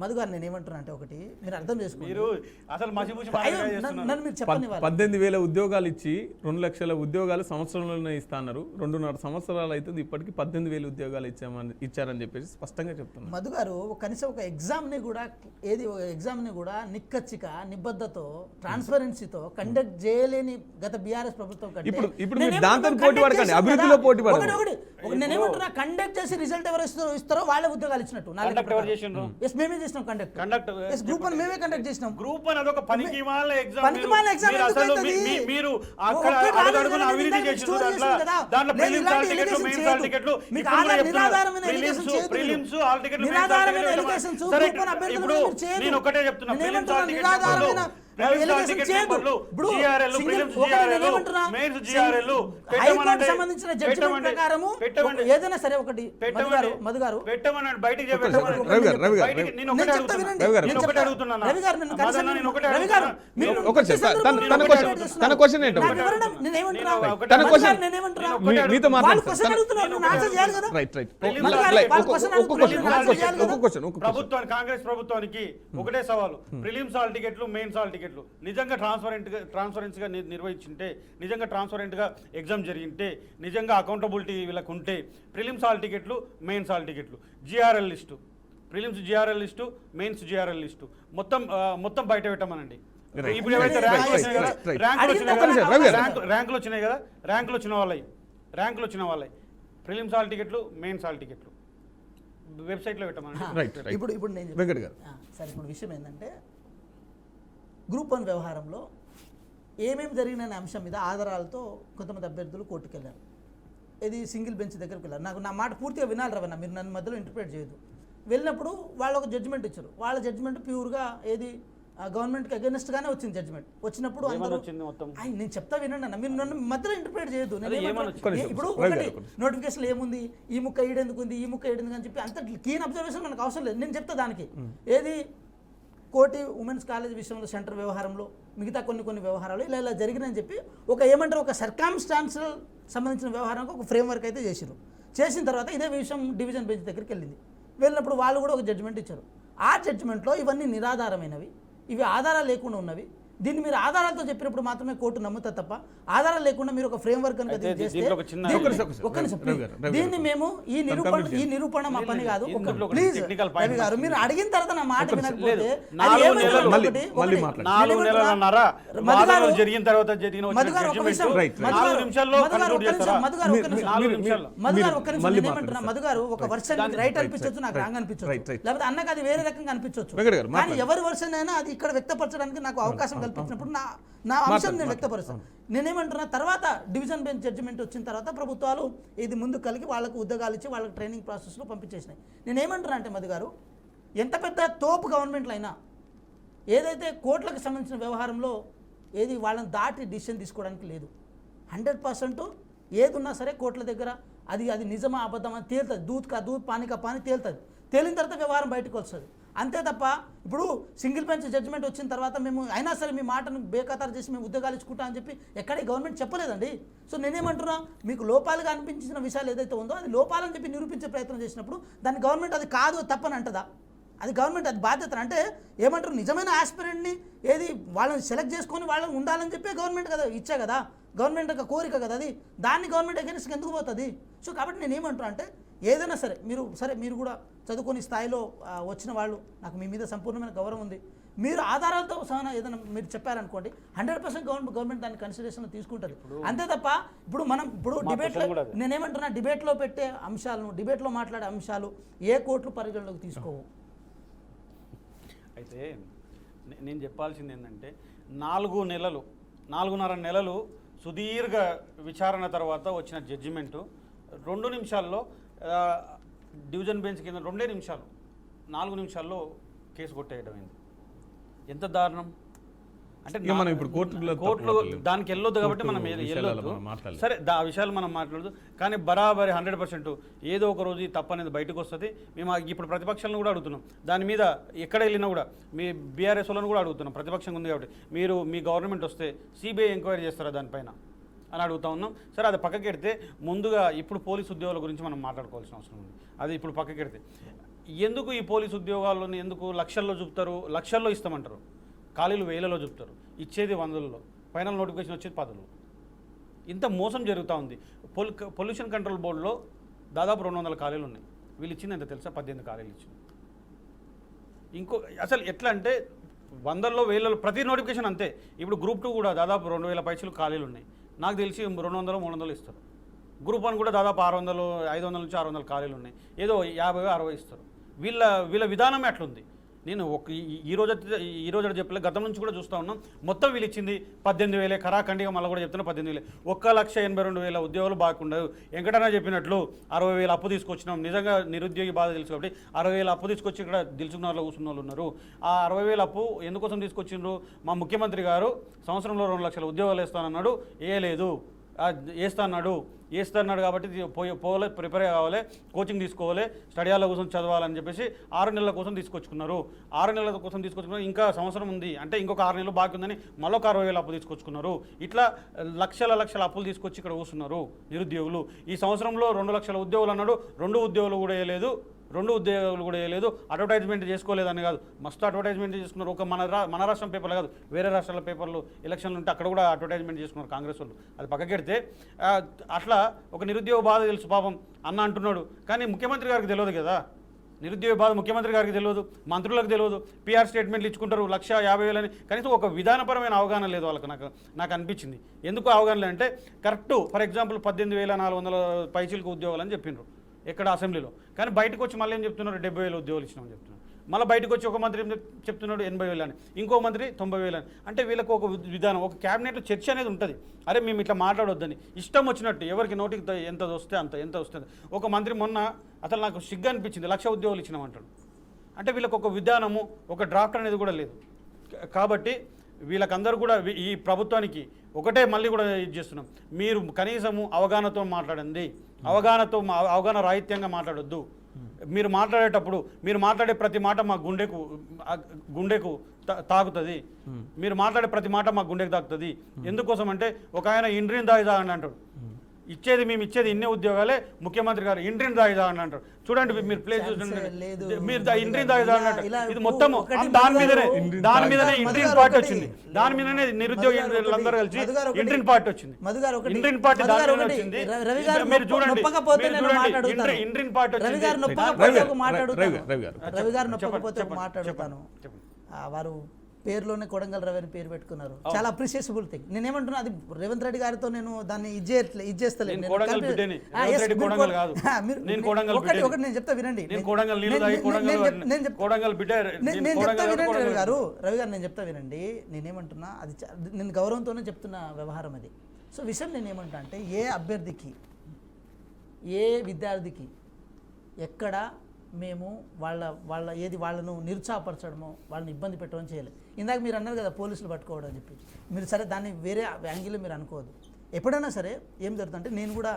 మధు గారు నేనేమంటున్నా అంటే ఒకటి మీరు అర్థం చేసుకోండి, అసలు 18,000 ఉద్యోగాలు ఇచ్చి 2 లక్షల ఉద్యోగాలు సంవత్సరంలోనే ఇస్తా అన్నారు. 2.5 సంవత్సరాలు అవుతుంది, ఇప్పటికి 18,000 ఉద్యోగాలు ఇచ్చారని చెప్పేసి స్పష్టంగా చెప్తున్నారు. మధు గారు కనీసం ఒక ఎగ్జామ్ని కూడా నిక్కచ్చిక నిబద్ధతో ట్రాన్స్పరెన్సీతో కండక్ట్ చేయలేని గత బీఆర్ఎస్ ప్రభుత్వం ఇప్పుడు దాంతో పోటీ పడకండి, అభివృద్ధిలో పోటీ పడకండి. నేనేమంటున్నా కండక్ట్ చేసి రిజల్ట్ ఎవరు ఇస్తారో వాళ్ళే ఉద్యోగాలు ఇచ్చినట్టు మేమే చేసినాం కండక్ట్ గ్రూప్ అని మేమే కండక్ట్ చేసినాం. గ్రూప్ అని అదొక పనికిమాల ఎగ్జామ్. మీరు అక్కడ అడుగున అవినీతి చేసినారు. దాంట్లో ప్రిలిమ్స్ హాల్ టికెట్లు మెయిన్స్ హాల్ టికెట్లు ప్రిలిమ్స్ హాల్ టికెట్లు మెయిన్స్ హాల్ టికెట్లు. సరే ఇప్పుడు నేను ఒకటే చెప్తున్నా, ప్రిలిమ్స్ హాల్ టికెట్లు ఎలిగేషన్ చేయొద్దు. ఇప్పుడు హైకోర్టు సంబంధించిన జడ్జిమెంట్ ప్రకారము ఏదైనా సరే ఒకటి మధు గారు బయటికి నేను చెప్తా వినండి. రవి గారు నన్ను కనీసం రవి గారు మీరు ఒకటి సార్, తన క్వశ్చన్ ఏంటో ఒకటి. నేనేమంటున్నా తన క్వశ్చన్ నేనేమంటున్నా మీతో వాళ్ళు మాట్లాడతాను. క్వశ్చన్ అడుగుతున్నారు, నువ్వు ఆన్సర్ చేయాలి కదా. రైట్ రైట్ మధు గారు, వాళ్ళు క్వశ్చన్ క్వశ్చన్ ప్రభుత్వానికి కాంగ్రెస్ ప్రభుత్వానికి ఒకటే సవాలు, ప్రిలిమ్స్ హాల్ టికెట్లు మెయిన్స్ హాల్ టికెట్లు నిజంగా ట్రాన్స్పరెన్సీగా నిర్వహించుంటే, నిజంగా ట్రాన్స్పరెంట్గా ఎగ్జామ్ జరిగింటే, నిజంగా అకౌంటబిలిటీ వీళ్ళకు ఉంటే ప్రిలిమ్స్ హాల్ టికెట్లు మెయిన్స్ హాల్ టికెట్లు GRL list, prelims GRL list, mains GRL list మొత్తం బయట పెట్టమనండి. ఇప్పుడు ఏవైతే ర్యాంకులు వచ్చినాయి కదా, ర్యాంకులు వచ్చిన వాళ్ళవి ప్రిలిమ్స్ హాల్ టికెట్లు మెయిన్స్ హాల్ టికెట్లు వెబ్సైట్లో పెట్టమనండి. ఇప్పుడు నేను వెంకట్ గారు సరే, ఇప్పుడు విషయం ఏంటంటే గ్రూప్ 1 వ్యవహారంలో ఏమేమి జరిగిన అంశం మీద ఆధారాలతో కొంతమంది అభ్యర్థులు కోర్టుకు వెళ్ళారు. ఇది సింగిల్ బెంచ్ దగ్గరికి వెళ్ళారు. నా మాట పూర్తిగా వినాలి రవణ, మీరు నన్ను మధ్యలో ఇంటర్ప్రిట్ చేయదు. వెళ్ళినప్పుడు వాళ్ళు ఒక జడ్జిమెంట్ ఇచ్చారు. వాళ్ళ జడ్జిమెంట్ ప్యూర్గా ఏది గవర్నమెంట్కి అగెనిస్ట్గానే వచ్చింది జడ్జిమెంట్. వచ్చినప్పుడు నేను చెప్తా వినండి అన్న, మీరు నన్ను మధ్యలో ఇంటర్ప్రిట్ చేయొద్దు. ఇప్పుడు ఒకటి నోటిఫికేషన్ ఏముంది, ఈ ముక్క ఈడెందుకు ఉంది, ఈ ముక్క ఈడెందుకు అని చెప్పి అంత కీన్ అబ్జర్వేషన్ మనకు అవసరం లేదు. నేను చెప్తా దానికి ఏది కోటి ఉమెన్స్ కాలేజ్ విషయంలో సెంటర్ వ్యవహారంలో మిగతా కొన్ని వ్యవహారాలు ఇలా జరిగినాయని చెప్పి ఏమంటారు ఒక సర్కామ్స్టాన్షియల్ సంబంధించిన వ్యవహారానికి ఒక ఫ్రేమ్వర్క్ అయితే చేసారు. చేసిన తర్వాత ఇదే విషయం డివిజన్ బెంచ్ దగ్గరికి వెళ్ళినప్పుడు వాళ్ళు కూడా ఒక జడ్జిమెంట్ ఇచ్చారు. ఆ జడ్జిమెంట్లో ఇవన్నీ నిరాధారమైనవి, ఇవి ఆధారాలు లేకుండా ఉన్నవి. దీన్ని మీరు ఆధారాలతో చెప్పినప్పుడు మాత్రమే కోర్టు నమ్ముతుంది తప్ప ఆధారాలు లేకుండా మీరు ఒక ఫ్రేమ్వర్క్ దీన్ని మేము ఈ నిరూపణ మా పని కాదు. ప్లీజ్ రవి గారు, మీరు అడిగిన తర్వాత నా మాట వినకపోతే మధు గారు ఒక వర్షన్ రైట్ అనిపించవచ్చు, నాకు రాంగ్ అనిపించవచ్చు, లేకపోతే అన్నకు అది వేరే రకంగా అనిపించవచ్చు. కానీ ఎవరి వర్షన్ అయినా అది ఇక్కడ వ్యక్తపరచడానికి నాకు అవకాశం కల్పించినప్పుడు నా అంశం నేను వ్యక్తపరుస్తాను. నేనేమంటున్నా, తర్వాత డివిజన్ బెంచ్ జడ్జిమెంట్ వచ్చిన తర్వాత ప్రభుత్వాలు ఇది ముందు కలిగి వాళ్ళకు ఉద్యోగాలు ఇచ్చి వాళ్ళకి ట్రైనింగ్ ప్రాసెస్లో పంపించేసినాయి. నేనేమంటున్నా అంటే మధు గారు, ఎంత పెద్ద తోపు గవర్నమెంట్లు అయినా ఏదైతే కోట్లకు సంబంధించిన వ్యవహారంలో ఏది వాళ్ళని దాటి డిసిషన్ తీసుకోవడానికి లేదు. 100% ఏది ఉన్నా సరే కోర్టుల దగ్గర అది నిజమా అబద్ధమా తేలుతుంది. దూత్ పానికా పాని తేలుతుంది. తేలిన తర్వాత వ్యవహారం బయటకు వస్తుంది. అంతే తప్ప ఇప్పుడు సింగిల్ బెంచ్ జడ్జిమెంట్ వచ్చిన తర్వాత మేము అయినా సరే మీ మాటను బేఖాతరు చేసి మేము ఉద్యోగాలు ఇచ్చుకుంటాం అని చెప్పి ఎక్కడ గవర్నమెంట్ చెప్పలేదండి. సో నేనేమంటున్నా, మీకు లోపాలుగా అనిపించిన విషయాలు ఏదైతే ఉందో అది లోపాలని చెప్పి నిరూపించే ప్రయత్నం చేసినప్పుడు దాన్ని గవర్నమెంట్ అది కాదు తప్పని అంటదా? అది గవర్నమెంట్ అది బాధ్యత అంటే ఏమంటారు, నిజమైన ఆస్పిరెంట్ని ఏది వాళ్ళని సెలెక్ట్ చేసుకొని వాళ్ళని ఉండాలని చెప్పి గవర్నమెంట్ కదా ఇచ్చా కదా, గవర్నమెంట్ యొక్క కోరిక కదా అది. దాన్ని గవర్నమెంట్ అగెన్స్ట్ ఎందుకు పోతుంది? సో కాబట్టి నేను ఏమంటున్నా అంటే ఏదైనా సరే మీరు కూడా చదువుకొని స్థాయిలో వచ్చిన వాళ్ళు, నాకు మీ మీద సంపూర్ణమైన గౌరవం ఉంది. మీరు ఆధారాలతో సహా ఏదైనా మీరు చెప్పారనుకోండి 100% గవర్నమెంట్ దాన్ని కన్సిడరేషన్ తీసుకుంటుంది. అంతే తప్ప ఇప్పుడు డిబేట్లో నేనేమంటున్నా, డిబేట్లో పెట్టే అంశాలను, డిబేట్లో మాట్లాడే అంశాలు ఏ కోర్టులు పరిగణలోకి తీసుకోవు. అయితే నేను చెప్పాల్సింది ఏంటంటే 4.5 నెలలు సుదీర్ఘ విచారణ తర్వాత వచ్చిన జడ్జిమెంటు 2 నిమిషాల్లో డివిజన్ బెంచ్ కింద 2 నిమిషాలు 4 నిమిషాల్లో కేసు కొట్టేయడమైంది. ఎంత దారుణం అంటే మనం ఇప్పుడు కోర్టులో దానికి వెళ్ళొద్దు కాబట్టి మనం వెళ్ళొద్దు. సరే, ఆ విషయాలు మనం మాట్లాడదు. కానీ బరాబరి 100% ఏదో ఒక రోజు తప్పనేది బయటకు వస్తుంది. మేము ఇప్పుడు ప్రతిపక్షాలను కూడా అడుగుతున్నాం, దాని మీద ఎక్కడ వెళ్ళినా కూడా మీ బీఆర్ఎస్ వాళ్ళని కూడా అడుగుతున్నాం, ప్రతిపక్షంగా ఉంది కాబట్టి మీరు మీ గవర్నమెంట్ వస్తే సిబిఐ ఎంక్వైరీ చేస్తారా దానిపైన అని అడుగుతా ఉన్నాం. సరే, అది పక్కకెడితే ముందుగా ఇప్పుడు పోలీసు ఉద్యోగాల గురించి మనం మాట్లాడుకోవాల్సిన అవసరం ఉంది. అది ఇప్పుడు పక్కకెడితే ఎందుకు ఈ పోలీసు ఉద్యోగాలను ఎందుకు లక్షల్లో చూపుతారు, లక్షల్లో ఇస్తామంటారు, ఖాళీలు వేలలో చూపుతారు, ఇచ్చేది 100ల్లో, ఫైనల్ నోటిఫికేషన్ వచ్చేది 10ల్లో. ఇంత మోసం జరుగుతూ ఉంది. పొల్యూషన్ కంట్రోల్ బోర్డులో దాదాపు 200 ఖాళీలు ఉన్నాయి. వీళ్ళు ఇచ్చింది ఎంత తెలుసా? 18 ఖాళీలు ఇచ్చింది. అసలు ఎట్లా అంటే 100ల్లో 1000 ప్రతి నోటిఫికేషన్ అంతే. ఇప్పుడు గ్రూప్ 2 కూడా దాదాపు 2000 పైసలు ఖాళీలు ఉన్నాయి. నాకు తెలిసి 200-300 ఇస్తారు. గ్రూప్ 1 కూడా దాదాపు 500 నుంచి 600 ఖాళీలు ఉన్నాయి. ఏదో 50-60 ఇస్తారు. వీళ్ళ విధానం ఎట్లుంది? నేను ఈ రోజు చెప్పలే, గతం నుంచి కూడా చూస్తూ ఉన్నాం. మొత్తం వీళ్ళు ఇచ్చింది 18,000 ఖరాఖండిగా మళ్ళీ కూడా చెప్తున్నా 18,000. 1,82,000 ఉద్యోగాలు బాగుండదు. వెంకటన్న చెప్పినట్లు 60,000 అప్పు తీసుకొచ్చినాం. నిజంగా నిరుద్యోగి బాధ తెలుసు కాబట్టి 60,000 అప్పు తీసుకొచ్చి ఇక్కడ దిల్సుకున్నారులో కూర్చున్న వాళ్ళు ఉన్నారు. ఆ 60,000 అప్పు ఎందుకోసం తీసుకొచ్చిండ్రు? మా ముఖ్యమంత్రి గారు సంవత్సరంలో 2 లక్షల ఉద్యోగాలు వేస్తానన్నాడు, వేయలేదు. వేస్తున్నాడు కాబట్టి పోలే, ప్రిపేర్ కావాలి, కోచింగ్ తీసుకోవాలి, స్టడీ హాల్లో కోసం చదవాలని చెప్పేసి 6 నెలల కోసం తీసుకొచ్చుకున్నారు. 6 నెలల కోసం తీసుకొచ్చుకున్నారు. ఇంకా సంవత్సరం ఉంది అంటే ఇంకొక 6 నెలలు బాకీ ఉందని మళ్ళొక 60,000 అప్పు తీసుకొచ్చుకున్నారు. ఇట్లా లక్షల అప్పులు తీసుకొచ్చి ఇక్కడ కూర్చున్నారు నిరుద్యోగులు. ఈ సంవత్సరంలో 2 లక్షల ఉద్యోగులు అన్నాడు, 2 ఉద్యోగులు కూడా వేయలేదు. 2 ఉద్యోగులు కూడా వేయలేదు. అడ్వర్టైజ్మెంట్ చేసుకోలేదని కాదు, మస్తు అడ్వర్టైజ్మెంట్ చేసుకున్నారు. ఒక మన రాష్ట్రం పేపర్లు కాదు, వేరే రాష్ట్రాల పేపర్లు ఎలక్షన్లు ఉంటే అక్కడ కూడా అడ్వర్టైజ్మెంట్ చేసుకున్నారు కాంగ్రెస్ వాళ్ళు. అది పక్కకెడితే అట్లా ఒక నిరుద్యోగ బాధ తెలుసు పాపం అన్న అంటున్నాడు. కానీ ముఖ్యమంత్రి గారికి తెలియదు కదా నిరుద్యోగ బాధ. ముఖ్యమంత్రి గారికి తెలియదు, మంత్రులకు తెలియదు. పిఆర్ స్టేట్మెంట్లు ఇచ్చుకుంటారు 1,50,000 అని. కనీసం ఒక విధానపరమైన అవగాహన లేదు వాళ్ళకి. నాకు అనిపించింది ఎందుకు అవగాహన లేదంటే, కరెక్టు ఫర్ ఎగ్జాంపుల్ 18,400 పైచీలకు ఉద్యోగాలు అని చెప్పిండ్రు ఎక్కడ అసెంబ్లీలో. కానీ బయటకు వచ్చి మళ్ళీ ఏం చెప్తున్నారు? 70,000 ఉద్యోగాలు ఇచ్చినామని చెప్తున్నారు. మళ్ళీ బయటకు వచ్చి ఒక మంత్రి ఏం చెప్తున్నాడు? 80,000 అని, ఇంకో మంత్రి 90,000 అని. అంటే వీళ్ళకు ఒక విధానం, ఒక క్యాబినెట్లో చర్చ అనేది ఉంటుంది. అరే మేము ఇట్లా మాట్లాడొద్దని, ఇష్టం వచ్చినట్టు ఎవరికి నోటికి ఎంత వస్తే అంత, ఎంత వస్తుంది. ఒక మంత్రి మొన్న అసలు నాకు సిగ్గు అనిపించింది, 1,00,000 ఉద్యోగాలు ఇచ్చినామంటాడు. అంటే వీళ్ళకి ఒక విధానము, ఒక డ్రాఫ్ట్ అనేది కూడా లేదు. కాబట్టి వీళ్ళకందరూ కూడా ఈ ప్రభుత్వానికి ఒకటే మళ్ళీ కూడా ఇది చేస్తున్నాం, మీరు కనీసము అవగాహనతో మాట్లాడండి. అవగాహన రాహిత్యంగా మాట్లాడొద్దు. మీరు మాట్లాడేటప్పుడు మీరు మాట్లాడే ప్రతి మాట మా గుండెకు తాకుతుంది. మీరు మాట్లాడే ప్రతి మాట మా గుండెకు తాకుతుంది. ఎందుకోసం అంటే ఒక ఆయన ఇండ్రిని దాగిదాగండి అంటాడు. మేము ఇచ్చేది ఇన్నే ఉద్యోగాలే. ముఖ్యమంత్రి గారు ఇండ్రిని దాగిదాగండి అంటారు. చూడండి మీరు ప్లేస్ చూడండి, మీరు ఇండ్రిని దాగిదాగండి అంటారు. ఇది మొత్తం దాని మీదనే ఇండ్రిన్ పార్టీ వచ్చింది. దాని మీదనే నిరుద్యోగ అందరూ కలిసి ఇండ్రిన్ పార్టీ వచ్చింది. ఇండ్రిన్ పార్టీ దాని మీద వచ్చింది. మీరు చూడండి ఇండ్రిన్ పార్టీ వచ్చింది. రవి గారు మాట్లాడుతాను. వారు పేరులోనే కొడంగల్ రవి అని పేరు పెట్టుకున్నారు. చాలా అప్రిషియబుల్ థింగ్. నేనేమంటున్నా, అది రేవంత్ రెడ్డి గారితో నేను దాన్ని ఇచ్చేస్తలేదు. ఒకటి నేను చెప్తా వినండి. రవి గారు నేను చెప్తా వినండి. నేనేమంటున్నా, అది నేను గౌరవంతోనే చెప్తున్న వ్యవహారం అది. సో విషయం నేనేమంటున్నా అంటే, ఏ అభ్యర్థికి, ఏ విద్యార్థికి ఎక్కడ మేము వాళ్ళను నిరుత్సాహపరచడమో, వాళ్ళని ఇబ్బంది పెట్టడం చేయలేదు. ఇందాక మీరు అన్నారు కదా పోలీసులు పట్టుకోవడం అని చెప్పి. మీరు సరే దాన్ని వేరే యాంగిల్లో మీరు అనుకోవద్దు. ఎప్పుడైనా సరే ఏం జరుగుతుందంటే, నేను కూడా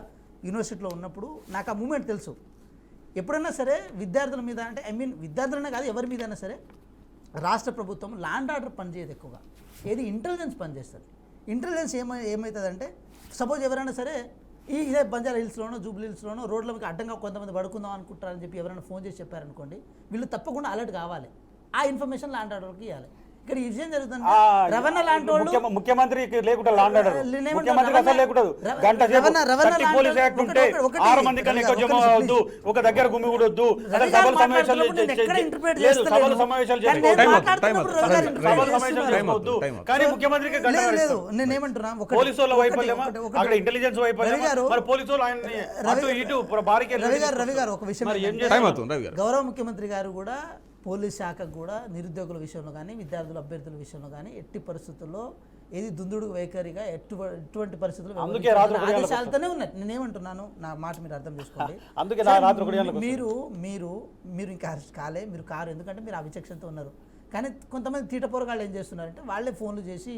యూనివర్సిటీలో ఉన్నప్పుడు నాకు ఆ మూమెంట్ తెలుసు. ఎప్పుడైనా సరే విద్యార్థుల మీద, అంటే విద్యార్థులనే కాదు ఎవరి మీదైనా సరే, రాష్ట్ర ప్రభుత్వం ల్యాండ్ ఆర్డర్ పనిచేయదు ఎక్కువగా. ఏది ఇంటెలిజెన్స్ పనిచేస్తుంది. ఇంటెలిజెన్స్ ఏమవుతుందంటే, సపోజ్ ఎవరైనా సరే ఇదే బంజారా హిల్స్లోనో జూబ్లీ హిల్స్లోనో రోడ్ల మీద అడ్డంగా కొంతమంది పడుకుందాం అనుకుంటారని చెప్పి ఎవరైనా ఫోన్ చేసి చెప్పారనుకోండి, వీళ్ళు తప్పకుండా అలర్ట్ కావాలి. ఆ ఇన్ఫర్మేషన్ ల్యాండ్ ఆర్డర్కి ఇవ్వాలి. ఇక్కడ ఈ విషయం జరుగుతుంది. రవాణా లాంటి వాళ్ళు ముఖ్యమంత్రికి లేకుండా ల్యాండ్ ఆర్డర్, ముఖ్యమంత్రికి అసలు లేకుండా గంట సేపు పోలీస్ యాక్ట్ ఉంటే 6 మంది కన్నా ఎక్కువ జమ అవద్దు, ఒక దగ్గర గుమిగూడొద్దు, సభలు సమావేశాలు చేసుకోవద్దు. కానీ ముఖ్యమంత్రికి నేనేమంటున్నా, పోలీసు వాళ్ళ వైఫల్యమా, అక్కడ ఇంటెలిజెన్స్ వైఫల్యమా, మరి పోలీసు వాళ్ళు ఆయన్ని అటు ఇటు బారికేడ్. రవి గారు ఒక విషయం, గౌరవ ముఖ్యమంత్రి గారు కూడా పోలీస్ శాఖకు కూడా నిరుద్యోగుల విషయంలో కానీ, విద్యార్థుల అభ్యర్థుల విషయంలో కానీ ఎట్టి పరిస్థితుల్లో ఏది దుందుడు వైఖరిగా ఎటువంటి పరిస్థితుల్లో ఆదేశాలతోనే ఉన్నాయి. నేనేమంటున్నాను, నా మాట మీరు అర్థం చేసుకోండి. మీరు ఇంకా అరెస్ట్ కాలే, మీరు కారు, ఎందుకంటే మీరు ఆ విచక్షణతో ఉన్నారు. కానీ కొంతమంది తీటపోరగాళ్ళు ఏం చేస్తున్నారంటే, వాళ్ళే ఫోన్లు చేసి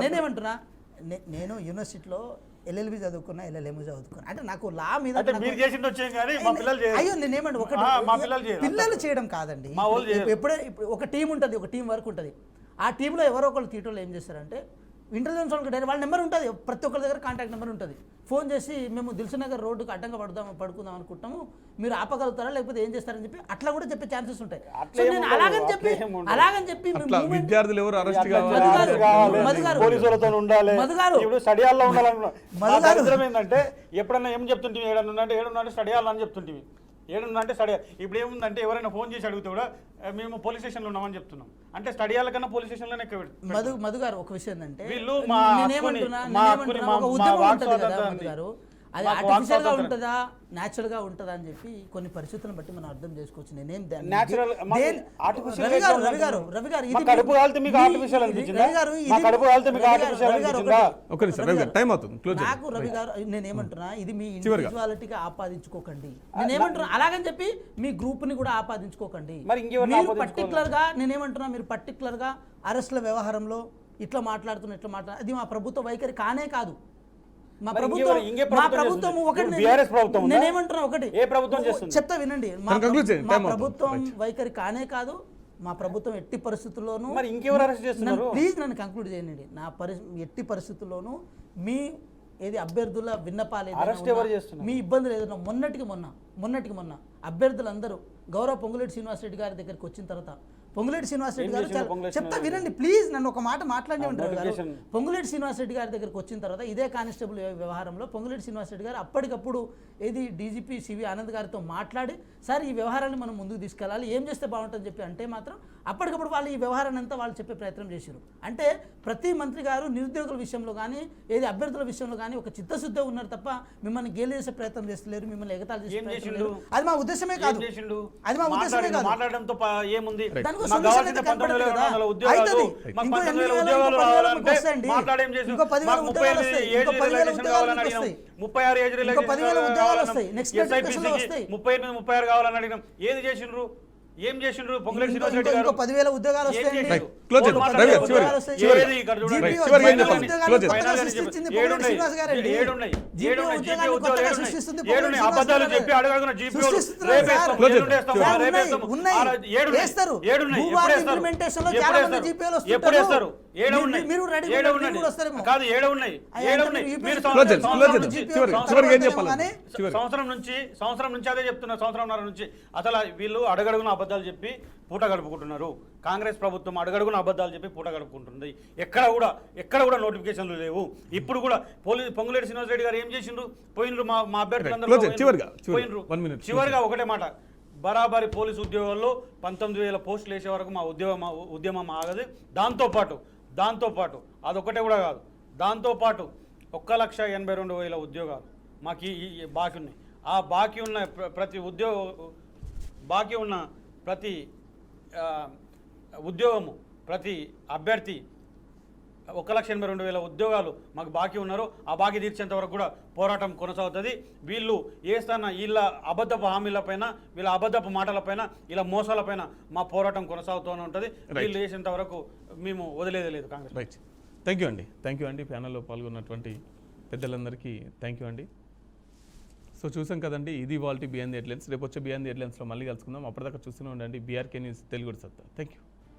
నేనేమంటున్నా, నేను యూనివర్సిటీలో LLB చదువుకున్నా, LLM చదువుకున్నా. అంటే నాకు లా మీద అయ్యో నేనేమంటే పిల్లలు చేయడం కాదండి. ఎప్పుడే ఒక టీం ఉంటుంది, ఒక టీం వర్క్ ఉంటుంది. ఆ టీంలో ఎవరో ఒకళ్ళు తీటోళ్ళు ఏం చేస్తారంటే, ఇంటెలిజెన్స్ వాళ్ళకి డైరెక్ట్ వాళ్ళ నెంబర్ ఉంటుంది, ప్రతి ఒక్కరి దగ్గర కాంటాక్ట్ నెంబర్ ఉంటుంది. ఫోన్ చేసి మేము దిల్సుఖ్నగర్ రోడ్డుకు అడ్డంగా పడుకుందాం అనుకుంటాము, మీరు ఆపగలుగుతారా లేకపోతే ఏం చేస్తారని చెప్పి అట్లా కూడా చెప్పే ఛాన్సెస్ ఉంటాయి. సో నేను అలాగని చెప్పి అట్లా విద్యార్థులు ఎవరు అరెస్ట్ పోలీసులతో ఉండాలి, ఇప్పుడు స్టడీ హాల్లో ఉండాలనుకున్నాం. ఏంటంటే ఎప్పుడన్నా ఏం చెప్తుంటే ఏడన్నా స్టడీ హాల్ అని చెప్తుంటే ఏడుందంటే స్టడీ. ఇప్పుడు ఏముందంటే ఎవరైనా ఫోన్ చేసి అడిగితే కూడా మేము పోలీస్ స్టేషన్లో ఉన్నామని చెప్తున్నాం. అంటే స్టడీ హాల్ కన్నా పోలీస్ స్టేషన్లోనే ఎక్కువ. మధు గారు ఒక విషయం ఏంటంటే వీళ్ళు అది ఆర్టిఫిషియల్ గా ఉంటుందా న్యాచురల్ గా ఉంటుందా అని చెప్పి కొన్ని పరిస్థితులను బట్టి మనం అర్థం చేసుకోవచ్చు. నేనేం నాకు రవి గారు నేనేమంటున్నా, ఇది మీ ఇండివిజువాలిటీగా ఆపాదించుకోకండి. నేనేమంటున్నా అలాగని చెప్పి మీ గ్రూప్ ని కూడా ఆపాదించుకోకండి. మీరు పర్టికులర్ గా నేనేమంటున్నా, మీరు పర్టికులర్ గా అరెస్ట్ల వ్యవహారంలో ఇట్లా మాట్లాడుతున్న అది మా ప్రభుత్వ వైఖరి కానే కాదు. మా ప్రభుత్వం ఒకటి నేనేమంటున్నా, ఒకటి చెప్తా వినండి, మా ప్రభుత్వం వైఖరి కానే కాదు. మా ప్రభుత్వం ఎట్టి పరిస్థితుల్లోనూ ప్లీజ్ నన్ను కంక్లూడ్ చేయండి. ఎట్టి పరిస్థితుల్లోనూ మీ అభ్యర్థుల విన్నపాలు మీ ఇబ్బందులు ఏదైనా మొన్నటికి మొన్న అభ్యర్థులందరూ గౌరవ పొంగులేటి శ్రీనివాసరెడ్డి గారి దగ్గరికి వచ్చిన తర్వాత, పొంగులేటి శ్రీనివాసరెడ్డి గారు చెప్తా వినండి ప్లీజ్, నన్ను ఒక మాట మాట్లాడి ఉంటారు గారు. పొంగులేటి శ్రీనివాసరెడ్డి గారి దగ్గరికి వచ్చిన తర్వాత ఇదే కానిస్టేబుల్ వ్యవహారంలో పొంగులేటి శ్రీనివాసరెడ్డి గారు అప్పటికప్పుడు డీజీపీ సివి ఆనంద్ గారితో మాట్లాడి, సార్ ఈ వ్యవహారాన్ని మనం ముందుకు తీసుకెళ్ళాలి, ఏం చేస్తే బాగుంటుందని చెప్పి అంటే మాత్రం అప్పటికప్పుడు వాళ్ళు ఈ వ్యవహారాన్ని అంతా వాళ్ళు చెప్పే ప్రయత్నం చేశారు. అంటే ప్రతి మంత్రి గారు నిరుద్యోగుల విషయంలో కానీ అభ్యర్థుల విషయంలో కానీ ఒక చిత్తశుద్ధి ఉన్నారు తప్ప మిమ్మల్ని గేలి చేసే ప్రయత్నం చేస్తలేరు, మిమ్మల్ని ఎగతాళి చేసే ప్రయత్నం లేదు. అది మా ఉద్దేశమే కాదు, అది మా ఉద్దేశమే కాదు. ఏది చేసిండ్రు, ఏం చేసిండ్రు? పొంగులేటి శ్రీనివాసరెడ్డి గారు 10,000 ఉద్యోగాలు వస్తాయి. అబద్ధాలు చెప్పి అడగడుగున సంవత్సరం నుంచి అదే చెప్తున్నా, సంవత్సరంన్నర నుంచి అసలు వీళ్ళు అడగడుగున అబద్ధాలు చెప్పి పూట గడుపుకుంటున్నారు. కాంగ్రెస్ ప్రభుత్వం అడగడుగున అబద్ధాలు చెప్పి పూట గడుపుకుంటుంది. ఎక్కడ కూడా నోటిఫికేషన్లు లేవు. ఇప్పుడు కూడా పొంగులేటి శ్రీనివాసరెడ్డి గారు ఏం చేసిండ్రు? పోయినరు మా అభ్యర్థులందరూ పోయినరు. చివరిగా ఒకటే మాట, బరాబరి పోలీసు ఉద్యోగాల్లో 19,000 పోస్టులు వేసే వరకు మా ఉద్యమం ఆగదు. దాంతోపాటు అదొకటే కూడా కాదు, దాంతోపాటు 1,82,000 ఉద్యోగాలు మాకు ఈ బాకీ ఉన్నాయి. ఆ బాకీ ఉన్న ప్రతి ఉద్యోగము, ప్రతి అభ్యర్థి 1,82,000 ఉద్యోగాలు మాకు బాకీ ఉన్నారు. ఆ బాకీ తీర్చేంత వరకు కూడా పోరాటం కొనసాగుతుంది. వీళ్ళు వీళ్ళ అబద్ధపు హామీలపైన, వీళ్ళ అబద్ధపు మాటలపైన, ఇలా మోసాలపైన మా పోరాటం కొనసాగుతూనే ఉంటుంది. వీళ్ళు చేసేంత వరకు మేము వదిలేదే లేదు కాంగ్రెస్. రైట్, థ్యాంక్ యూ అండి ప్యానల్లో పాల్గొన్నటువంటి పెద్దలందరికీ థ్యాంక్ యూ అండి. సో చూసాం కదండి, ఇది వాళ్ళ బియాండ్ ది హెడ్లైన్స్. రేపు వచ్చే బియాండ్ ది హెడ్లైన్స్లో మళ్ళీ కలుసుకుందాం. అప్పటిదాకా చూస్తూనే ఉండండి బీఆర్కే న్యూస్ తెలుగు సత్తా. Thank you.